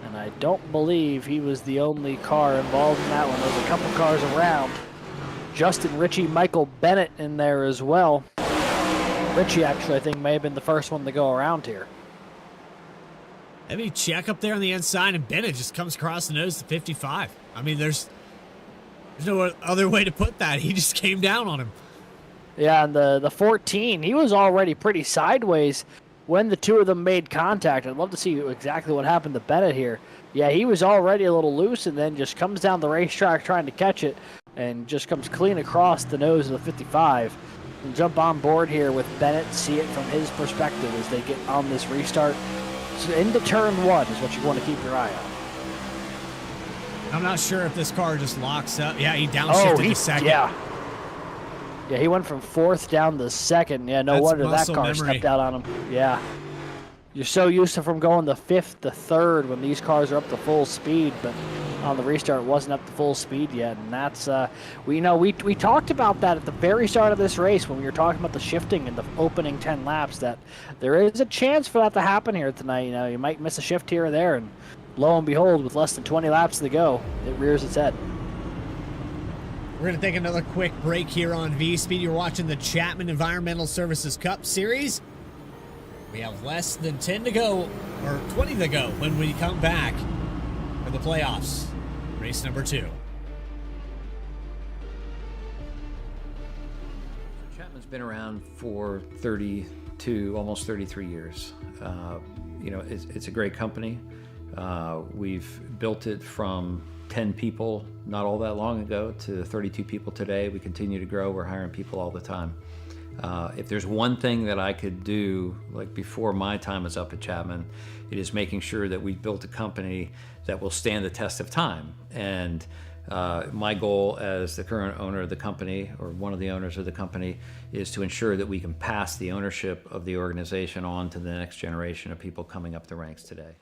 And I don't believe he was the only car involved in that one. There's a couple cars around. Justin Ritchie, Michael Bennett in there as well. Ritchie actually, I think, may have been the first one to go around here. Heavy check up there on the inside, and Bennett just comes across the nose to 55. I mean, there's no other way to put that. He just came down on him. Yeah, and the 14, he was already pretty sideways when the two of them made contact. I'd love to see exactly what happened to Bennett here. Yeah, he was already a little loose and then just comes down the racetrack trying to catch it and just comes clean across the nose of the 55. And jump on board here with Bennett, see it from his perspective as they get on this restart. So into turn 1 is what you want to keep your eye on. I'm not sure if this car just locks up. Yeah, he downshifted to second. Yeah, he went from 4th down to 2nd. Yeah, no That's wonder that muscle car memory. stepped out on him. Yeah. You're so used to from going to 5th to 3rd when these cars are up to full speed, but on the restart it wasn't up to full speed yet. And that's, we talked about that at the very start of this race when we were talking about the shifting in the opening 10 laps, that there is a chance for that to happen here tonight. You might miss a shift here or there, and lo and behold, with less than 20 laps to go, it rears its head. We're going to take another quick break here on V-Speed. You're watching the Chapman Environmental Services Cup Series. We have less than 10 to go, or 20 to go, when we come back for the playoffs. Race number 2. Chapman's been around for 32, almost 33 years. It's a great company. We've built it from 10 people not all that long ago to 32 people today. We continue to grow. We're hiring people all the time. If there's one thing that I could do, like before my time is up at Chapman, it is making sure that we built a company that will stand the test of time. And my goal as the current owner of the company, or one of the owners of the company, is to ensure that we can pass the ownership of the organization on to the next generation of people coming up the ranks today.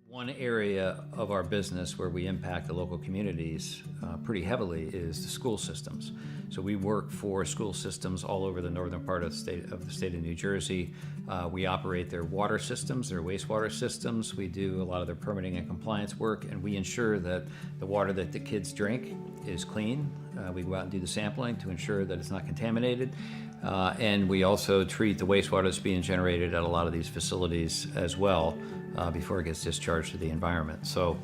One area of our business where we impact the local communities pretty heavily is the school systems. So we work for school systems all over the northern part of the state of New Jersey. We operate their water systems, their wastewater systems. We do a lot of their permitting and compliance work, and we ensure that the water that the kids drink is clean. We go out and do the sampling to ensure that it's not contaminated. And we also treat the wastewater that's being generated at a lot of these facilities as well before it gets discharged to the environment. So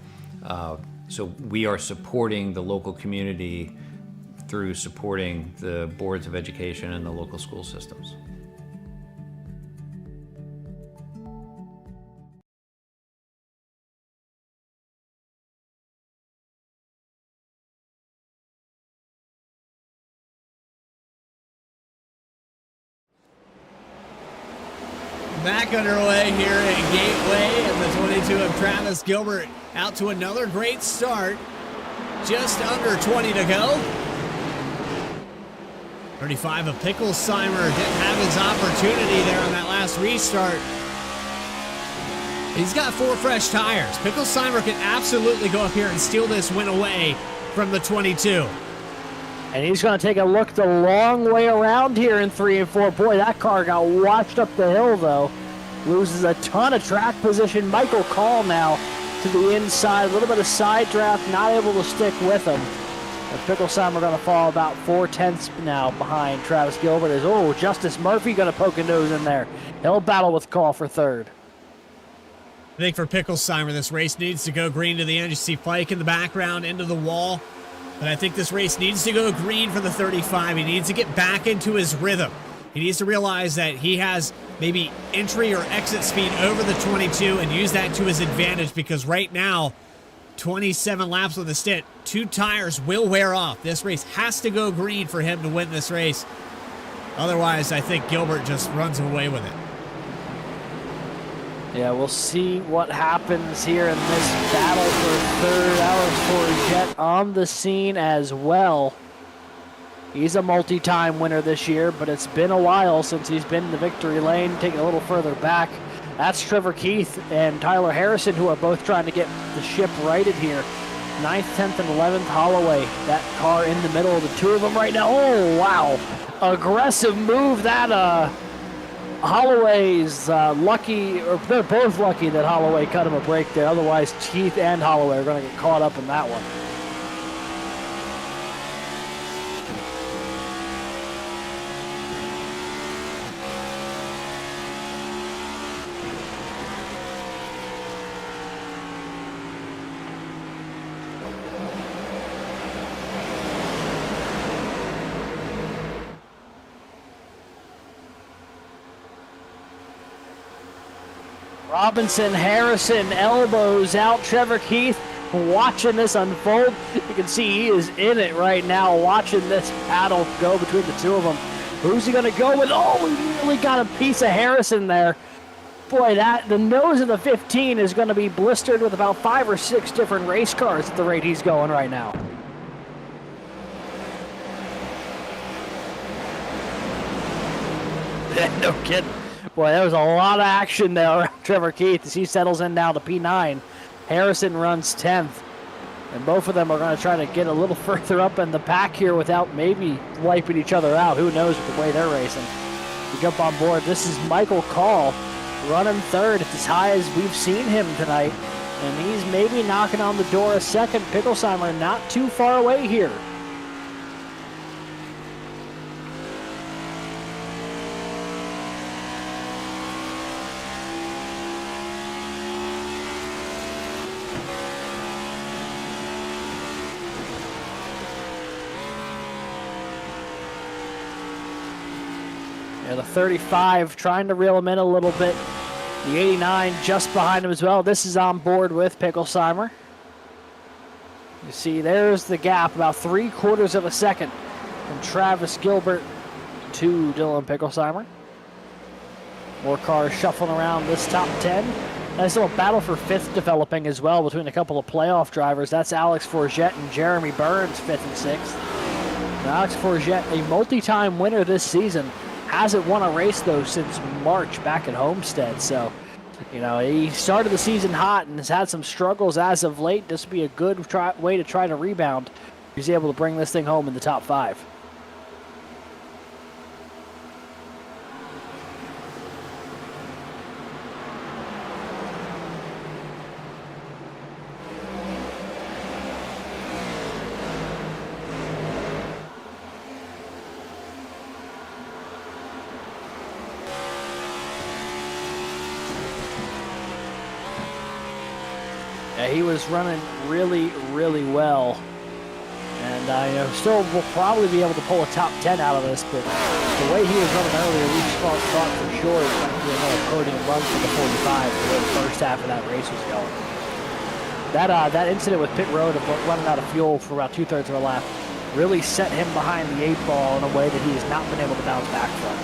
we are supporting the local community through supporting the boards of education and the local school systems. back underway here at Gateway, and the 22 of Travis Gilbert out to another great start. Just under 20 to go. 35 of Picklesheimer didn't have his opportunity there on that last restart. He's got 4 fresh tires. Picklesheimer can absolutely go up here and steal this win away from the 22. And he's going to take a look the long way around here in 3 and 4. Boy, that car got washed up the hill, though. Loses a ton of track position. Michael Call now to the inside. A little bit of side draft, not able to stick with him. And Picklesheimer going to fall about 4/10 now behind Travis Gilbert. Justice Murphy going to poke a nose in there. He'll battle with Call for third. I think for Picklesheimer, this race needs to go green to the end. You see Pike in the background into the wall. But I think this race needs to go green for the 35. He needs to get back into his rhythm. He needs to realize that he has maybe entry or exit speed over the 22 and use that to his advantage, because right now, 27 laps on the stint, 2 tires will wear off. This race has to go green for him to win this race. Otherwise, I think Gilbert just runs away with it. Yeah, we'll see what happens here in this battle for third. Alex Forget on the scene as well. He's a multi-time winner this year, but it's been a while since he's been in the victory lane. Taking a little further back, that's Trevor Keith and Tyler Harrison, who are both trying to get the ship righted here. 9th, 10th, and 11th, Holloway. That car in the middle of the two of them right now. Oh, wow. Aggressive move that, Holloway's lucky, or they're both lucky that Holloway cut him a break there. Otherwise, Keith and Holloway are going to get caught up in that one. Robinson, Harrison, elbows out. Trevor Keith watching this unfold. You can see he is in it right now, watching this battle go between the two of them. Who's he going to go with? Oh, he really got a piece of Harrison there. Boy, the nose of the 15 is going to be blistered with about 5 or 6 different race cars at the rate he's going right now. No kidding. Boy, there was a lot of action there around Trevor Keith as he settles in now to P9. Harrison runs 10th. And both of them are going to try to get a little further up in the pack here without maybe wiping each other out. Who knows with the way they're racing. We jump on board. This is Michael Call running third. It's as high as we've seen him tonight. And he's maybe knocking on the door a second. Picklesheimer not too far away here. Yeah, the 35 trying to reel him in a little bit. The 89 just behind him as well. This is on board with Picklesheimer. You see, there's the gap, about 3/4 of a second from Travis Gilbert to Dylan Picklesheimer. More cars shuffling around this top 10. Nice little battle for 5th developing as well between a couple of playoff drivers. That's Alex Forget and Jeremy Burns, 5th and 6th. Now, Alex Forget, a multi-time winner this season. Hasn't won a race, though, since March back at Homestead. So, you know, he started the season hot and has had some struggles as of late. This would be a good way to try to rebound. He's able to bring this thing home in the top 5. Yeah, he was running really, really well. And still will probably be able to pull a top 10 out of this, but the way he was running earlier, we thought for sure it was going to be another podium run for the 45 the way the first half of that race was going. That incident with pit road of running out of fuel for about 2/3 of a lap really set him behind the 8 ball in a way that he has not been able to bounce back from.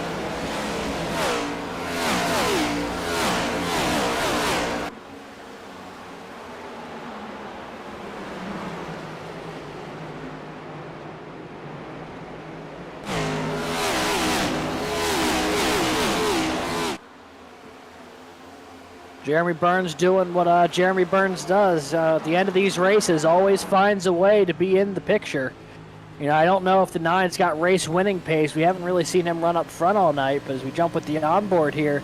Jeremy Burns doing what Jeremy Burns does. At the end of these races, always finds a way to be in the picture. You know, I don't know if the 9's got race winning pace. We haven't really seen him run up front all night, but as we jump with the onboard here,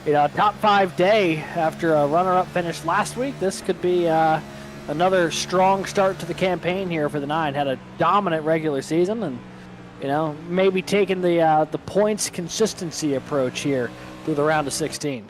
you know, top 5 day after a runner-up finish last week, this could be another strong start to the campaign here for the 9. Had a dominant regular season, and you know, maybe taking the points consistency approach here through the round of 16.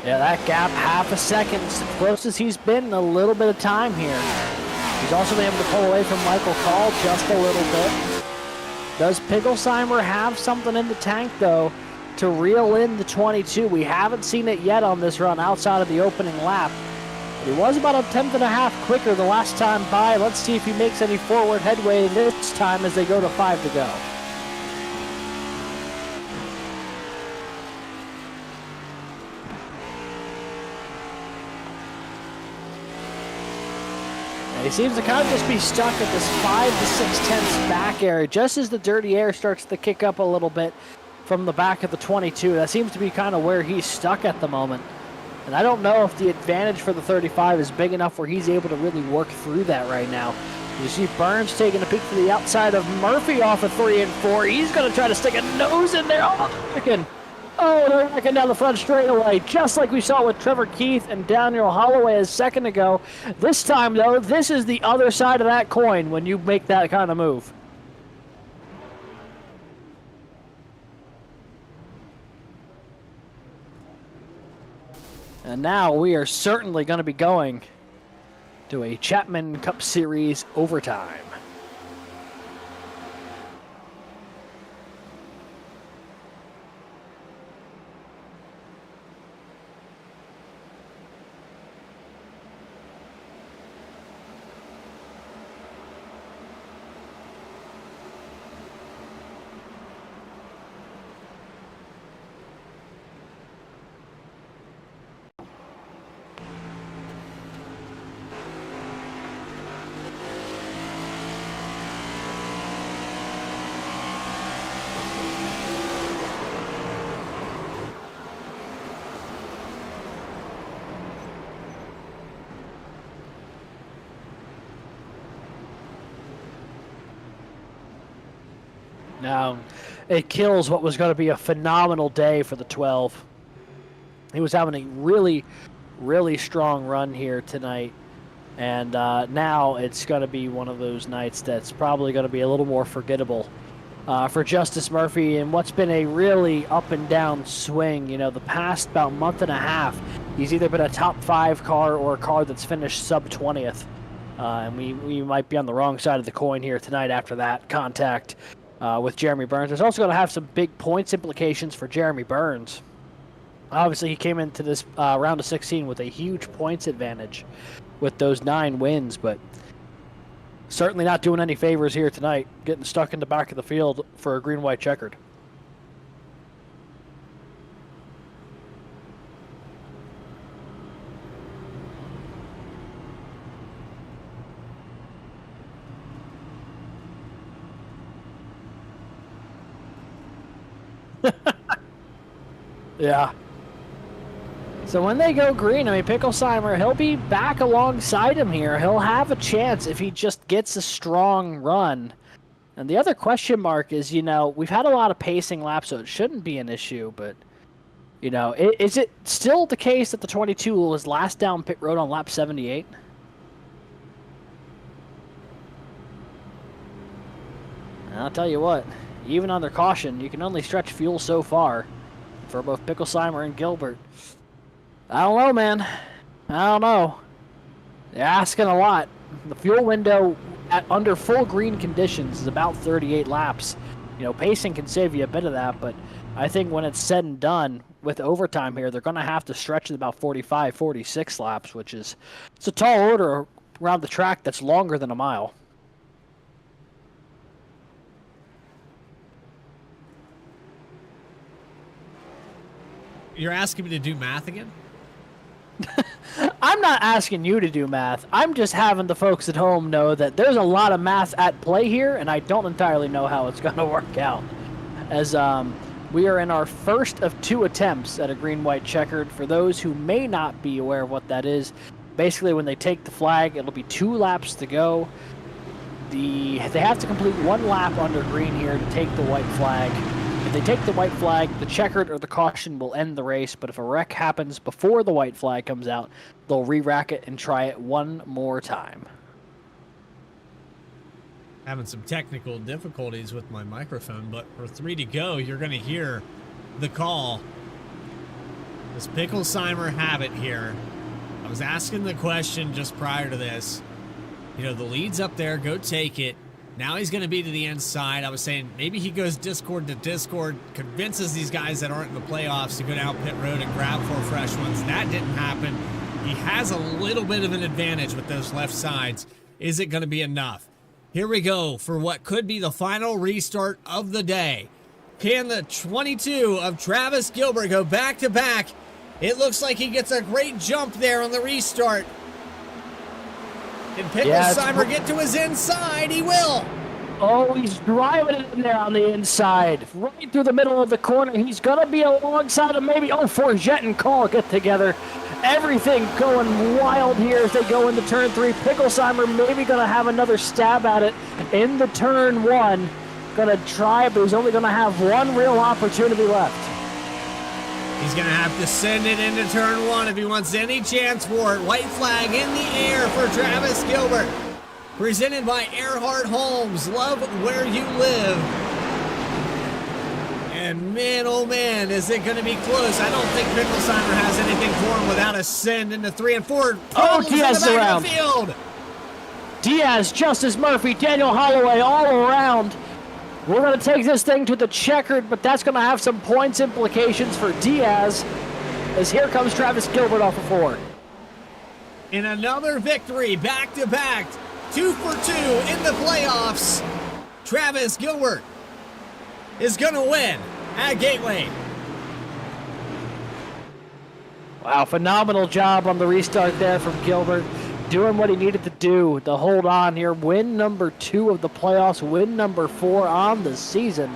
Yeah, that gap, half a second, it's the closest he's been in a little bit of time here. He's also been able to pull away from Michael Call just a little bit. Does Picklesheimer have something in the tank, though, to reel in the 22? We haven't seen it yet on this run outside of the opening lap. But he was about a tenth and a half quicker the last time by. Let's see if he makes any forward headway this time as they go to 5 to go. He seems to kind of just be stuck at this 5 to 6 tenths back area, just as the dirty air starts to kick up a little bit from the back of the 22. That seems to be kind of where he's stuck at the moment. And I don't know if the advantage for the 35 is big enough where he's able to really work through that right now. You see Burns taking a peek to the outside of Murphy off of 3 and 4. He's going to try to stick a nose in there. They're backing down the front straightaway, just like we saw with Trevor Keith and Daniel Holloway a second ago. This time, though, this is the other side of that coin when you make that kind of move. And now we are certainly going to be going to a Chapman Cup Series overtime. Now, it kills what was going to be a phenomenal day for the 12. He was having a really, really strong run here tonight. And now it's going to be one of those nights that's probably going to be a little more forgettable for Justice Murphy in what's been a really up and down swing. You know, the past about month and a half, he's either been a top 5 car or a car that's finished sub 20th. And we might be on the wrong side of the coin here tonight after that contact with Jeremy Burns. It's also going to have some big points implications for Jeremy Burns. Obviously, he came into this round of 16 with a huge points advantage with those 9 wins, but certainly not doing any favors here tonight, getting stuck in the back of the field for a green-white checkered. Yeah. So when they go green, I mean, Picklesheimer, he'll be back alongside him here. He'll have a chance if he just gets a strong run. And the other question mark is, you know, we've had a lot of pacing laps, so it shouldn't be an issue. But, you know, is it still the case that the 22 was last down pit road on lap 78? I'll tell you what, even under caution, you can only stretch fuel so far for both Picklesheimer and Gilbert. I don't know, man. I don't know. They're asking a lot. The fuel window under full green conditions is about 38 laps. You know, pacing can save you a bit of that, but I think when it's said and done with overtime here, they're going to have to stretch it about 45, 46 laps, which is it's a tall order around the track that's longer than a mile. You're asking me to do math again? I'm not asking you to do math. I'm just having the folks at home know that there's a lot of math at play here, and I don't entirely know how it's going to work out. As we are in our first of 2 attempts at a green-white checkered. For those who may not be aware of what that is, basically when they take the flag, it'll be 2 laps to go. They have to complete 1 lap under green here to take the white flag. If they take the white flag, the checkered or the caution will end the race, but if a wreck happens before the white flag comes out, they'll re-rack it and try it one more time. Having some technical difficulties with my microphone, but for 3 to go, you're going to hear the call. Does Picklesheimer have it here? I was asking the question just prior to this. You know, the lead's up there, go take it. Now he's going to be to the inside. I was saying maybe he goes Discord to Discord, convinces these guys that aren't in the playoffs to go down pit road and grab 4 fresh ones. That didn't happen. He has a little bit of an advantage with those left sides. Is it going to be enough? Here we go for what could be the final restart of the day. Can the 22 of Travis Gilbert go back to back? It looks like he gets a great jump there on the restart. Can Picklesheimer get to his inside? He will. Oh, he's driving it in there on the inside. Right through the middle of the corner. He's going to be alongside of maybe, Forget and Call get together. Everything going wild here as they go into turn 3. Picklesheimer maybe going to have another stab at it in the turn 1. Going to try, but he's only going to have 1 real opportunity left. He's going to have to send it into turn 1 if he wants any chance for it. White flag in the air for Travis Gilbert. Presented by Erhardt Homes. Love where you live. And man, oh man, is it going to be close. I don't think Picklesheimer has anything for him without a send into 3 and 4. Diaz around. The field. Diaz, Justice Murphy, Daniel Holloway all around. We're going to take this thing to the checkered, but that's going to have some points implications for Diaz, as here comes Travis Gilbert off of 4. In another victory, back-to-back, 2 for 2 in the playoffs. Travis Gilbert is going to win at Gateway. Wow, phenomenal job on the restart there from Gilbert. Doing what he needed to do to hold on here. Win number 2 of the playoffs. Win number 4 on the season.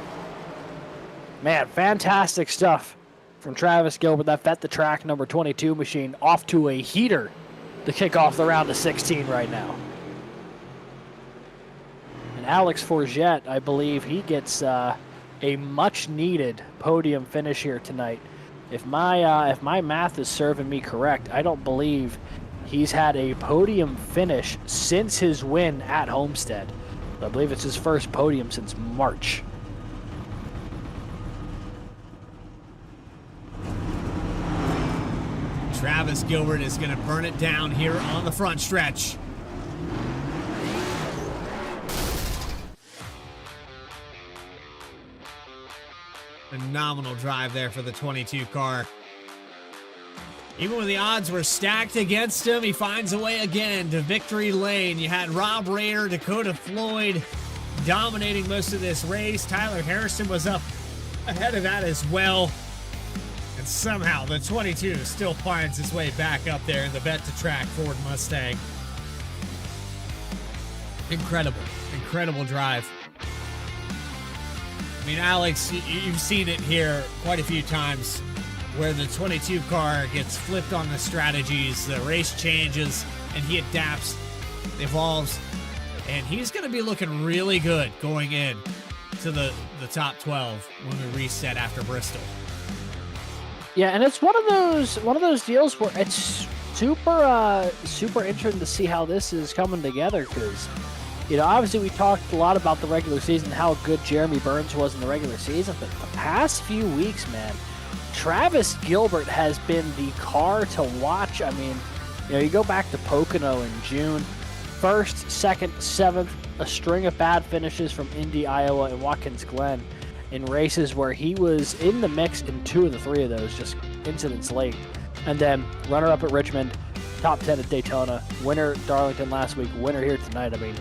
Man, fantastic stuff from Travis Gilbert. That bet the track number 22 machine off to a heater to kick off the round of 16 right now. And Alex Forget, I believe he gets a much-needed podium finish here tonight. If my math is serving me correct, I don't believe he's had a podium finish since his win at Homestead. I believe it's his first podium since March. Travis Gilbert is going to burn it down here on the front stretch. Phenomenal drive there for the 22 car. Even when the odds were stacked against him, he finds a way again to victory lane. You had Rob Rayner, Dakota Floyd dominating most of this race. Tyler Harrison was up ahead of that as well. And somehow the 22 still finds his way back up there in the bet to track Ford Mustang. Incredible drive. I mean, Alex, you've seen it here quite a few times, where the 22 car gets flipped on the strategies, the race changes, and he adapts, evolves, and he's going to be looking really good going in to the top 12 when we reset after Bristol. Yeah, and it's one of those deals where it's super interesting to see how this is coming together, because obviously we talked a lot about the regular season, how good Jeremy Burns was in the regular season, but the past few weeks, man, Travis Gilbert has been the car to watch. I mean, you go back to Pocono in June, 1st, 2nd, 7th, a string of bad finishes from Indy, Iowa, and Watkins Glen. in races where he was in the mix in 2 of the 3 of those, just incidents late. And then runner-up at Richmond, top 10 at Daytona, winner at Darlington last week, winner here tonight. I mean,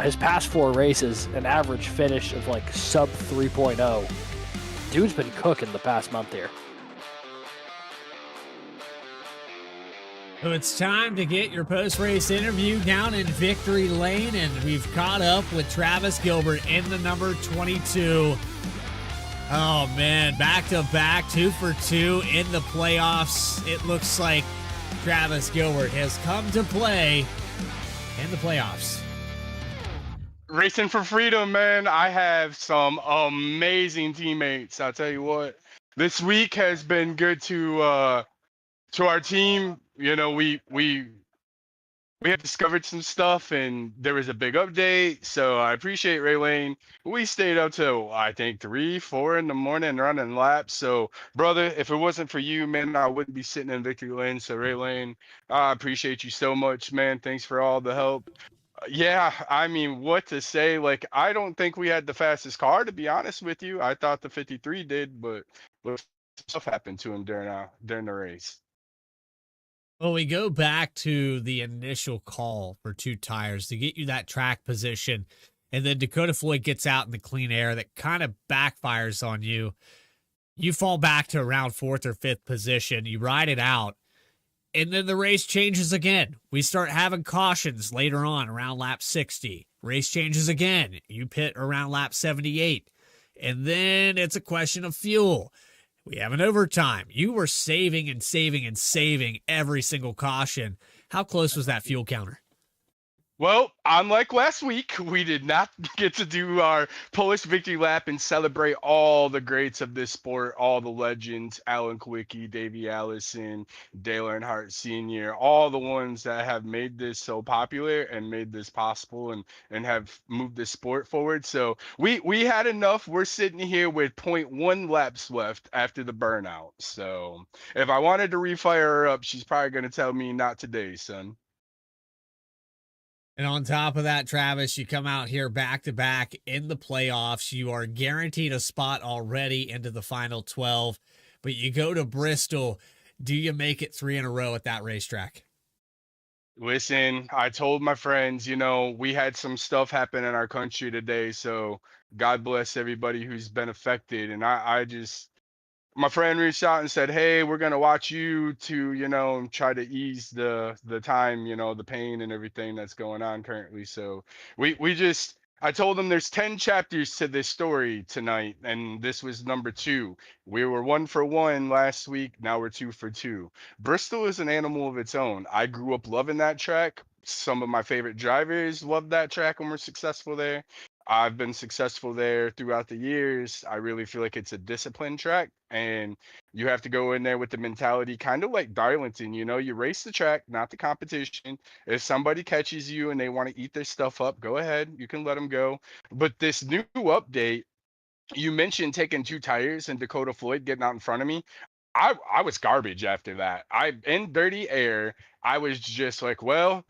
his past 4 races, an average finish of like sub 3.0. Dude's been cooking the past month here. So it's time to get your post-race interview down in Victory Lane, and we've caught up with Travis Gilbert in the number 22. Oh, man, back-to-back, 2 for 2 in the playoffs. It looks like Travis Gilbert has come to play in the playoffs. Racing for freedom, man. I have some amazing teammates. I'll tell you what. This week has been good to our team. We have discovered some stuff, and there was a big update. So I appreciate Ray Lane. We stayed up till I think 3, 4 in the morning running laps. So, brother, if it wasn't for you, man, I wouldn't be sitting in Victory Lane. So, Ray Lane, I appreciate you so much, man. Thanks for all the help. Yeah, I mean, what to say? Like, I don't think we had the fastest car, to be honest with you. I thought the 53 did, but stuff happened to him during the race. Well, we go back to the initial call for 2 tires to get you that track position, and then Dakota Floyd gets out in the clean air that kind of backfires on you. You fall back to around 4th or 5th position. You ride it out, and then the race changes again. We start having cautions later on around lap 60. Race changes again. You pit around lap 78, and then it's a question of fuel. We have an overtime. You were saving and saving and saving every single caution. How close was that fuel counter? Well, unlike last week, we did not get to do our Polish victory lap and celebrate all the greats of this sport, all the legends, Alan Kwiecki, Davey Allison, Dale Earnhardt Sr., all the ones that have made this so popular and made this possible and have moved this sport forward. So we had enough. We're sitting here with 0.1 laps left after the burnout. So if I wanted to refire her up, she's probably going to tell me not today, son. And on top of that, Travis, you come out here back-to-back in the playoffs. You are guaranteed a spot already into the final 12, but you go to Bristol. Do you make it 3 in a row at that racetrack? Listen, I told my friends, we had some stuff happen in our country today, so God bless everybody who's been affected. And my friend reached out and said, hey, we're going to watch you to, try to ease the time, the pain and everything that's going on currently. So I told them there's 10 chapters to this story tonight, and this was number 2. We were 1 for 1 last week. Now we're 2 for 2. Bristol is an animal of its own. I grew up loving that track. Some of my favorite drivers love that track and were successful there. I've been successful there throughout the years. I really feel like it's a disciplined track, and you have to go in there with the mentality, kind of like Darlington. You race the track, not the competition. If somebody catches you and they want to eat their stuff up, go ahead. You can let them go. But this new update, you mentioned taking 2 tires and Dakota Floyd getting out in front of me. I was garbage after that. In dirty air, I was just like, well,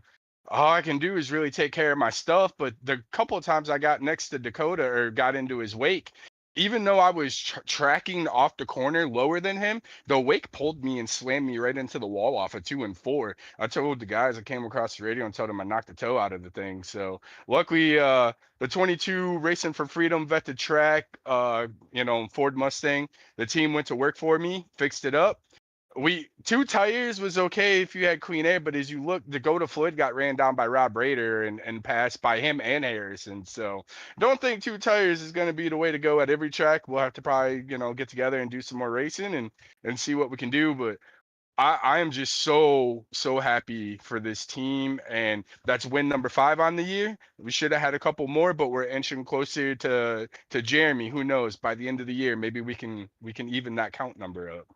all I can do is really take care of my stuff. But the couple of times I got next to Dakota or got into his wake, even though I was tracking off the corner lower than him, the wake pulled me and slammed me right into the wall off of 2 and 4. I told the guys, I came across the radio and told them I knocked the toe out of the thing. So luckily, the 22 Racing for Freedom vetted track, Ford Mustang, the team went to work for me, fixed it up. 2 tires was okay if you had clean air, but as you look, Dakota Floyd got ran down by Rob Rader and passed by him and Harrison. So don't think 2 tires is going to be the way to go at every track. We'll have to probably, get together and do some more racing and see what we can do. But I am just so happy for this team, and that's win number 5 on the year. We should have had a couple more, but we're inching closer to Jeremy. Who knows? By the end of the year, maybe we can even that count number up.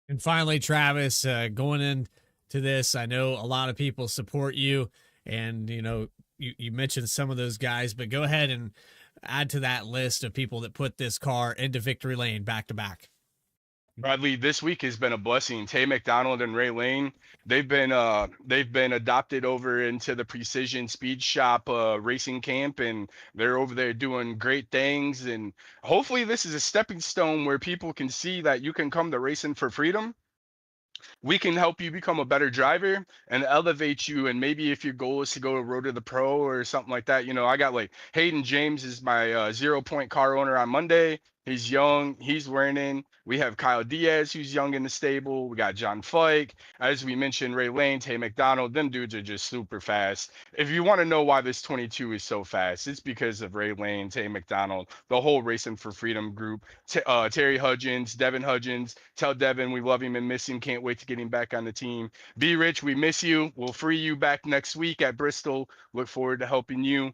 And finally, Travis, going into this, I know a lot of people support you, and you mentioned some of those guys, but go ahead and add to that list of people that put this car into victory lane back to back. Bradley, this week has been a blessing. Tay McDonald and Ray Lane, they've been adopted over into the Precision Speed Shop racing camp, and they're over there doing great things. And hopefully, this is a stepping stone where people can see that you can come to racing for freedom. We can help you become a better driver and elevate you. And maybe if your goal is to go to Road to the Pro or something like that, I got like Hayden James is my 0 Point car owner on Monday. He's young, he's learning. We have Kyle Diaz, who's young in the stable. We got John Fike. As we mentioned, Ray Lane, Tay McDonald. Them dudes are just super fast. If you want to know why this 22 is so fast, it's because of Ray Lane, Tay McDonald, the whole Racing for Freedom group. Terry Hudgens, Devin Hudgens. Tell Devin we love him and miss him. Can't wait to get him back on the team. Be Rich, we miss you. We'll free you back next week at Bristol. Look forward to helping you.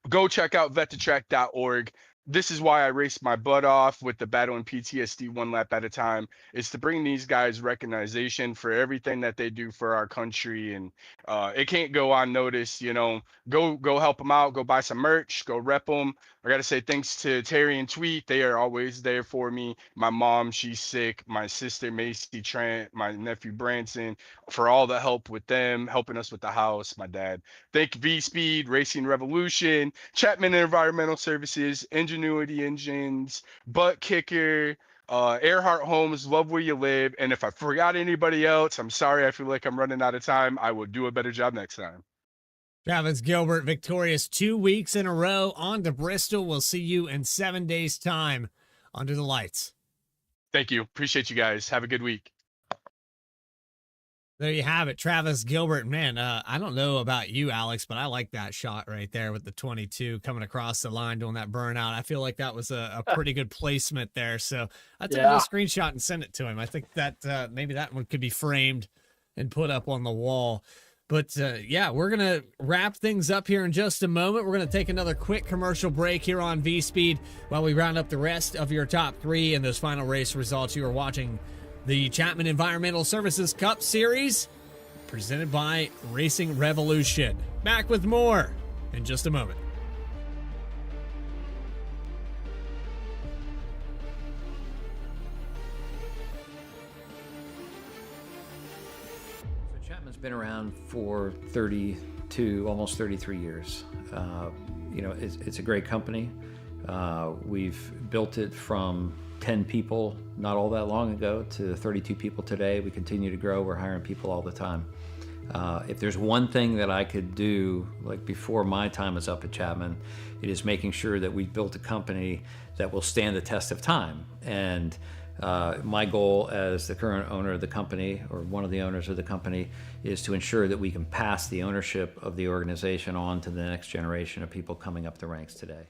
Go check out vet2track.org. This is why I raced my butt off with the battle and PTSD 1 lap at a time, is to bring these guys recognition for everything that they do for our country. And it can't go unnoticed. Go help them out, go buy some merch, go rep them. I got to say thanks to Terry and Tweet. They are always there for me. My mom, she's sick. My sister, Macy Trent, my nephew, Branson, for all the help with them, helping us with the house. My dad. Thank V-Speed, Racing Revolution, Chapman Environmental Services, Enginuity Engines, Buttkicker, Erhardt Homes, love where you live. And if I forgot anybody else, I'm sorry. I feel like I'm running out of time. I will do a better job next time. Travis Gilbert, victorious 2 weeks in a row. On to Bristol. We'll see you in 7 days' time under the lights. Thank you. Appreciate you guys. Have a good week. There you have it, Travis Gilbert. Man, I don't know about you, Alex, but I like that shot right there with the 22 coming across the line doing that burnout. I feel like that was a pretty good placement there. So I took a screenshot and sent it to him. I think that maybe that one could be framed and put up on the wall. But yeah, we're going to wrap things up here in just a moment. We're going to take another quick commercial break here on V-Speed while we round up the rest of your top 3 and those final race results. You are watching the Chapman Environmental Services Cup Series presented by Racing Revolution. Back with more in just a moment. Chapman's been around for 32, almost 33 years. It's a great company. We've built it from 10 people not all that long ago to 32 people today. We continue to grow. We're hiring people all the time. If there's one thing that I could do, like before my time is up at Chapman, it is making sure that we built a company that will stand the test of time. And my goal as the current owner of the company, or one of the owners of the company, is to ensure that we can pass the ownership of the organization on to the next generation of people coming up the ranks today.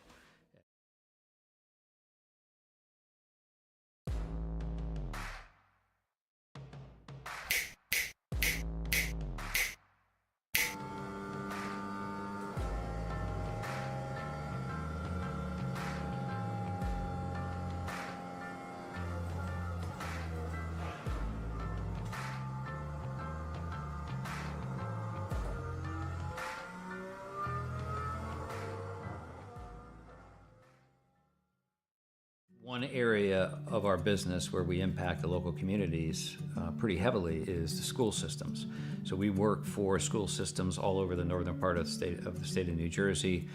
One area of our business where we impact the local communities pretty heavily is the school systems. So we work for school systems all over the northern part of the state of New Jersey.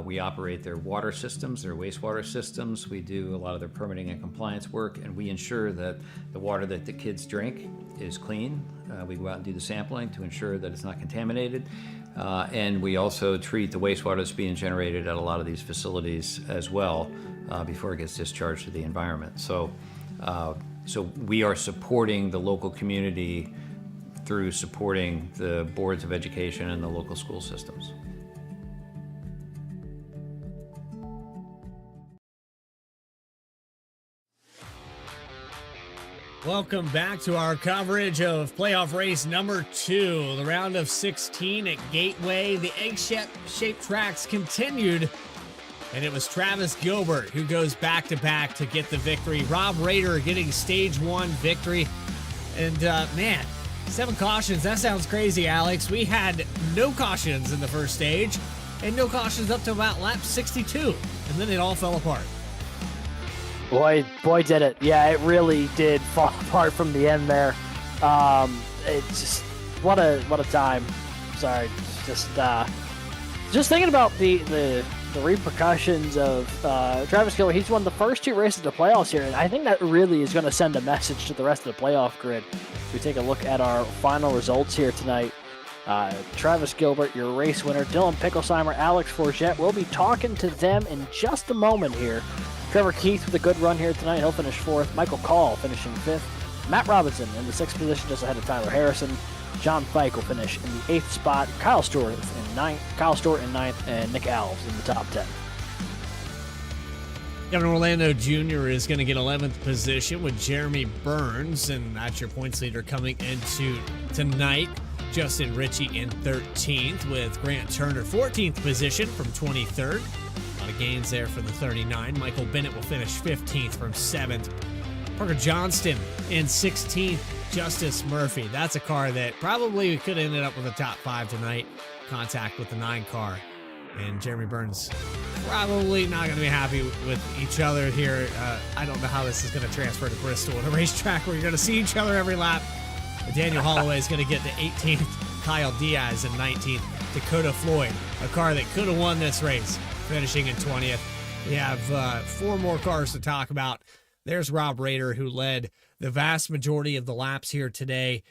We operate their water systems, their wastewater systems. We do a lot of their permitting and compliance work, and we ensure that the water that the kids drink is clean. We go out and do the sampling to ensure that it's not contaminated. And we also treat the wastewater that's being generated at a lot of these facilities as well before it gets discharged to the environment. So we are supporting the local community through supporting the boards of education and the local school systems. Welcome back to our coverage of playoff race number 2, the round of 16 at Gateway. The egg-shaped tracks continued, and it was Travis Gilbert who goes back-to-back to get the victory. Rob Rader getting stage 1 victory. And man, 7 cautions, that sounds crazy, Alex. We had no cautions in the first stage, and no cautions up to about lap 62, and then it all fell apart. Boy, did it. Yeah, it really did fall apart from the end there. It's just, what a time. Sorry, just thinking about the repercussions of Travis Gilbert. He's won the first 2 races of the playoffs here, and I think that really is going to send a message to the rest of the playoff grid. If we take a look at our final results here tonight, Travis Gilbert, your race winner, Dylan Picklesheimer, Alex Forget. We'll be talking to them in just a moment here. Trevor Keith with a good run here tonight. He'll finish 4th. Michael Call finishing 5th. Matt Robinson in the 6th position, just ahead of Tyler Harrison. John Fike will finish in the 8th spot. Kyle Stewart in 9th, and Nick Alves in the top 10. Kevin Orlando Jr. is going to get 11th position with Jeremy Burns, and that's your points leader coming into tonight. Justin Ritchie in 13th with Grant Turner 14th position from 23rd. A lot of gains there for the 39. Michael Bennett will finish 15th from 7th. Parker Johnston in 16th. Justice Murphy. That's a car that probably could have ended up with a top 5 tonight. Contact with the 9 car. And Jeremy Burns probably not going to be happy with each other here. I don't know how this is going to transfer to Bristol at a racetrack where you're going to see each other every lap. Daniel Holloway is going to get to 18th. Kyle Diaz in 19th. Dakota Floyd, a car that could have won this race, finishing in 20th. We have 4 more cars to talk about. There's Rob Rader, who led the vast majority of the laps here today.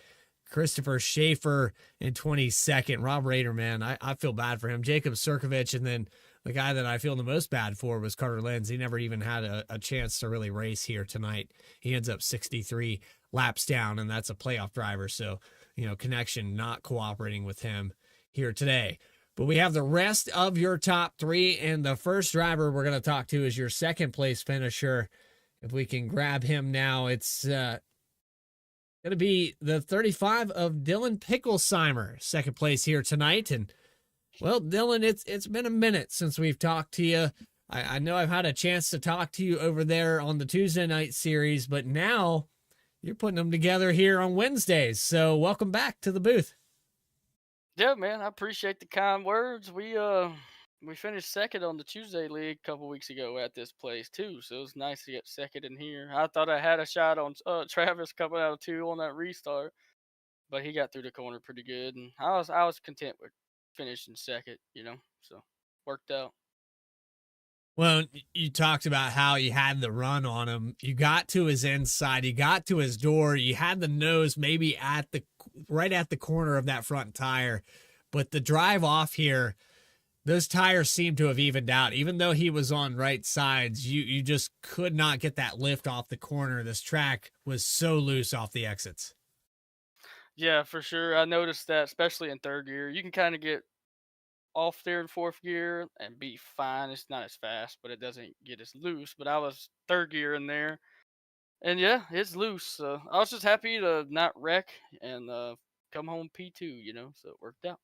Christopher Schaefer in 22nd. Rob Rader, man, I feel bad for him. Jacob Sirkovich, and then the guy that I feel the most bad for was Carter Lenz. He never even had a chance to really race here tonight. He ends up 63 laps down, and that's a playoff driver. So, Connection not cooperating with him here today. But we have the rest of your top 3, and the first driver we're going to talk to is your second place finisher. If we can grab him now, it's going to be the 35 of Dylan Picklesheimer, second place here tonight. And, well, Dylan, it's been a minute since we've talked to you. I know I've had a chance to talk to you over there on the Tuesday night series, but now you're putting them together here on Wednesdays. So welcome back to the booth. Yeah, man, I appreciate the kind words. We finished second on the Tuesday League a couple weeks ago at this place too, so it was nice to get second in here. I thought I had a shot on Travis coming out of 2 on that restart, but he got through the corner pretty good, and I was content with finishing second, so worked out. Well, you talked about how you had the run on him. You got to his inside. You got to his door. You had the nose maybe right at the corner of that front tire. But the drive off here, those tires seem to have evened out. Even though he was on right sides, you just could not get that lift off the corner. This track was so loose off the exits. Yeah, for sure. I noticed that, especially in third gear. You can kind of get off there in fourth gear and be fine. It's not as fast, but it doesn't get as loose. But I was third gear in there, and yeah, it's loose. So I was just happy to not wreck and come home P2, so it worked out.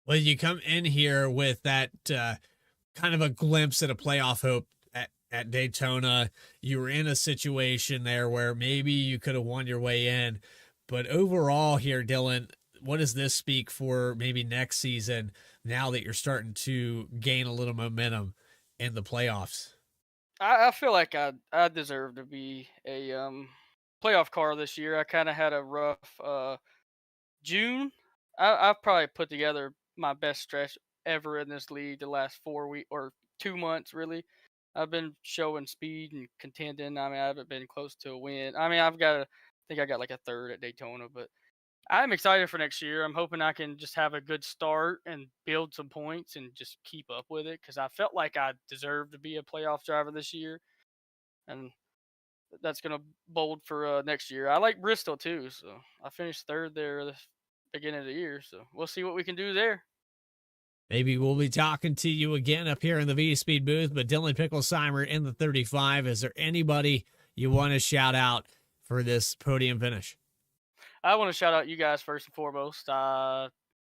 Well, you come in here with that kind of a glimpse at a playoff hope at Daytona. You were in a situation there where maybe you could have won your way in. But overall here, Dylan, what does this speak for maybe next season now that you're starting to gain a little momentum in the playoffs? I feel like I deserve to be a playoff car this year. I kind of had a rough June. I've probably put together my best stretch ever in this league the last 4 weeks or 2 months, really. I've been showing speed and contending. I mean, I haven't been close to a win. I mean, I think I got like a third at Daytona, but I'm excited for next year. I'm hoping I can just have a good start and build some points and just keep up with it, because I felt like I deserved to be a playoff driver this year, and that's going to bold for next year. I like Bristol too, so I finished third there this beginning of the year, so we'll see what we can do there. Maybe we'll be talking to you again up here in the V-Speed booth, but Dylan Picklesheimer in the 35. Is there anybody you want to shout out for this podium finish? I want to shout out you guys first and foremost. I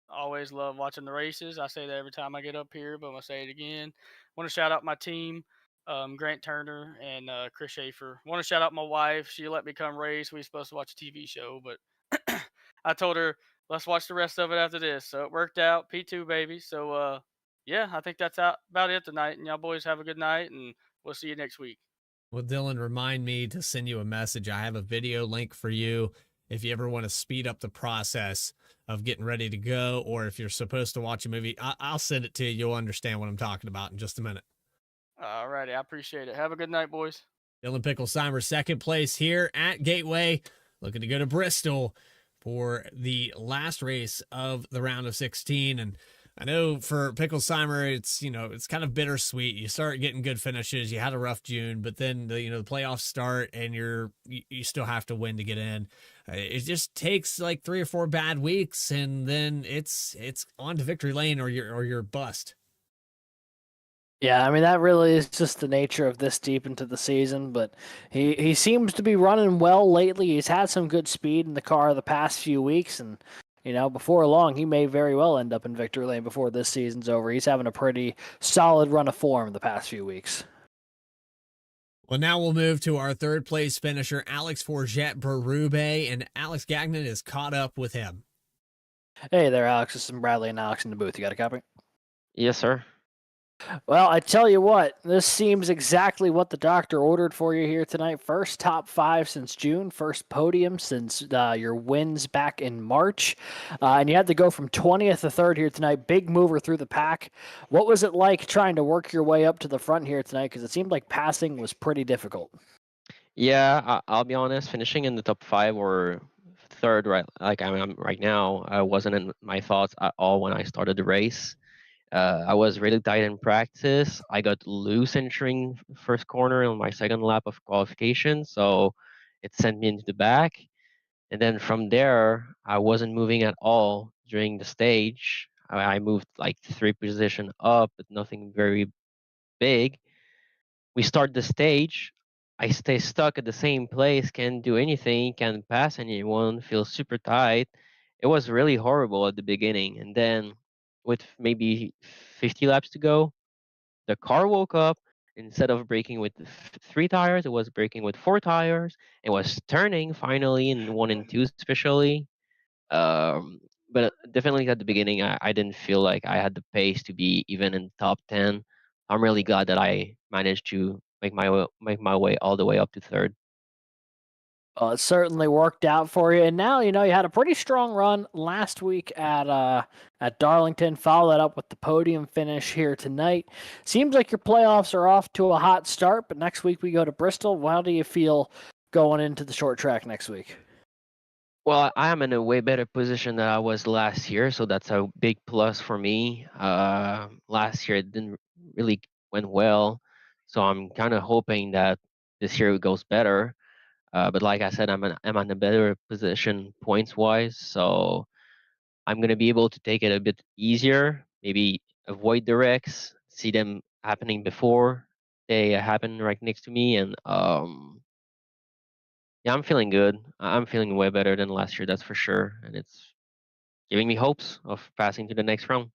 always love watching the races. I say that every time I get up here, but I'm going to say it again. I want to shout out my team, Grant Turner and Chris Schaefer. I want to shout out my wife. She let me come race. We were supposed to watch a TV show, but I told her, let's watch the rest of it after this. So it worked out. P2, baby. So, yeah, I think that's about it tonight. And y'all boys have a good night, and we'll see you next week. Well, Dylan, remind me to send you a message. I have a video link for you if you ever want to speed up the process of getting ready to go, or if you're supposed to watch a movie. I'll send it to you. You'll understand what I'm talking about in just a minute. All righty. I appreciate it. Have a good night, boys. Dylan Picklesheimer, second place here at Gateway, looking to go to Bristol for the last race of the round of 16. And I know for Picklesheimer, it's kind of bittersweet. You start getting good finishes. You had a rough June, but then the playoffs start and you still have to win to get in. It just takes like 3 or 4 bad weeks, and then it's on to victory lane or you're bust. Yeah, I mean, that really is just the nature of this deep into the season, but he seems to be running well lately. He's had some good speed in the car the past few weeks, and before long, he may very well end up in victory lane before this season's over. He's having a pretty solid run of form the past few weeks. Well, now we'll move to our third place finisher, Alex Forget Berube, and Alex Gagnon is caught up with him. Hey there, Alex. This is Bradley and Alex in the booth. You got a copy? Yes, sir. Well, I tell you what, this seems exactly what the doctor ordered for you here tonight. First top 5 since June, first podium since your wins back in March. And you had to go from 20th to 3rd here tonight. Big mover through the pack. What was it like trying to work your way up to the front here tonight? Because it seemed like passing was pretty difficult. Yeah, I'll be honest, finishing in the top 5 or 3rd, right? Like I'm right now, I wasn't in my thoughts at all when I started the race. I was really tight in practice. I got loose entering first corner on my second lap of qualification, so it sent me into the back. And then from there, I wasn't moving at all during the stage. I moved like 3 positions up, but nothing very big. We start the stage. I stay stuck at the same place, can't do anything, can't pass anyone, feel super tight. It was really horrible at the beginning. And then with maybe 50 laps to go, the car woke up. Instead of braking with 3 tires, it was braking with 4 tires. It was turning finally in 1 and 2 especially. But definitely at the beginning, I didn't feel like I had the pace to be even in top 10. I'm really glad that I managed to make my way all the way up to 3rd. Well, it certainly worked out for you. And now, you had a pretty strong run last week at Darlington. Follow that up with the podium finish here tonight. Seems like your playoffs are off to a hot start, but next week we go to Bristol. How do you feel going into the short track next week? Well, I am in a way better position than I was last year, so that's a big plus for me. Last year it didn't really went well, so I'm kind of hoping that this year it goes better. But like I said, I'm in a better position points wise, so I'm gonna be able to take it a bit easier. Maybe avoid the wrecks, see them happening before they happen right next to me, and yeah, I'm feeling good. I'm feeling way better than last year, that's for sure, and it's giving me hopes of passing to the next round.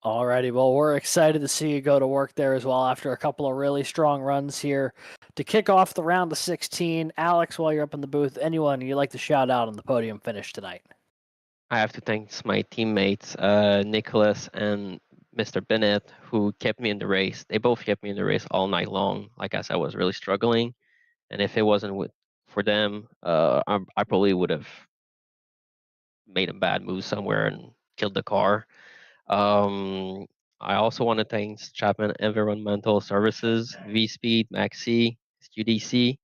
Alrighty, well, we're excited to see you go to work there as well after a couple of really strong runs here to kick off the round of 16. Alex, while you're up in the booth, anyone you'd like to shout out on the podium finish tonight? I have to thank my teammates, Nicholas and Mr. Bennett, who kept me in the race. They both kept me in the race all night long. Like I said, I was really struggling, and if it wasn't for them, I probably would have made a bad move somewhere and killed the car. I also want to thank Chapman Environmental Services, V-Speed, Maxi, UDC,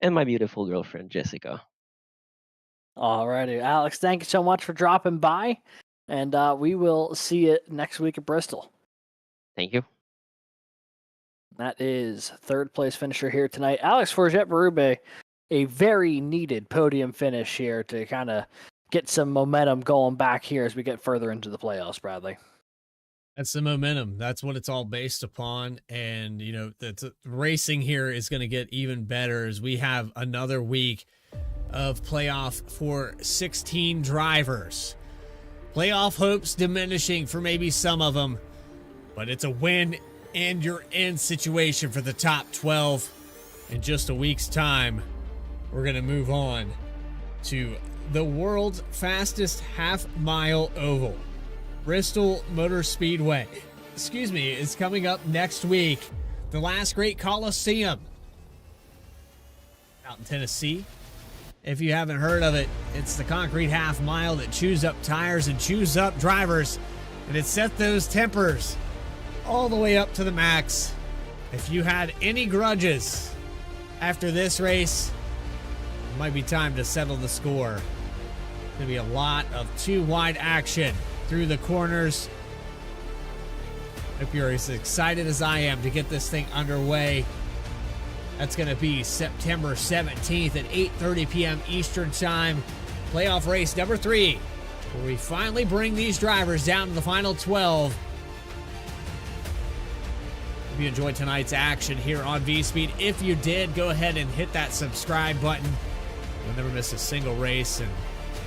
and my beautiful girlfriend, Jessica. Alrighty, Alex, thank you so much for dropping by, and we will see you next week at Bristol. Thank you. That is 3rd place finisher here tonight, Alex Forget Berube. A very needed podium finish here to kind of get some momentum going back here as we get further into the playoffs, Bradley. That's the momentum. That's what it's all based upon. And, the racing here is going to get even better as we have another week of playoff for 16 drivers. Playoff hopes diminishing for maybe some of them, but it's a win and you're in situation for the top 12 in just a week's time. We're going to move on to the world's fastest half-mile oval. Bristol Motor Speedway, is coming up next week. The last great Coliseum out in Tennessee. If you haven't heard of it, it's the concrete half mile that chews up tires and chews up drivers, and it set those tempers all the way up to the max. If you had any grudges after this race, it might be time to settle the score. It's going to be a lot of two wide action through the corners. Hope you're as excited as I am to get this thing underway. That's going to be September 17th at 8:30 p.m. Eastern Time. Playoff race number 3, where we finally bring these drivers down to the final 12. Hope you enjoyed tonight's action here on V-Speed. If you did, go ahead and hit that subscribe button. You'll never miss a single race. And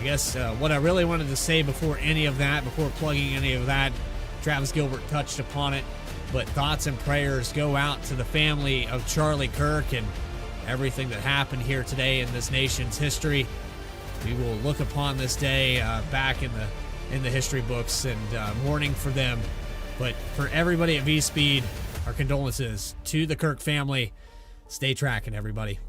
I guess what I really wanted to say before any of that, before plugging any of that, Travis Gilbert touched upon it, but thoughts and prayers go out to the family of Charlie Kirk and everything that happened here today in this nation's history. We will look upon this day back in the history books and mourning for them. But for everybody at V-Speed, our condolences to the Kirk family. Stay tracking, everybody.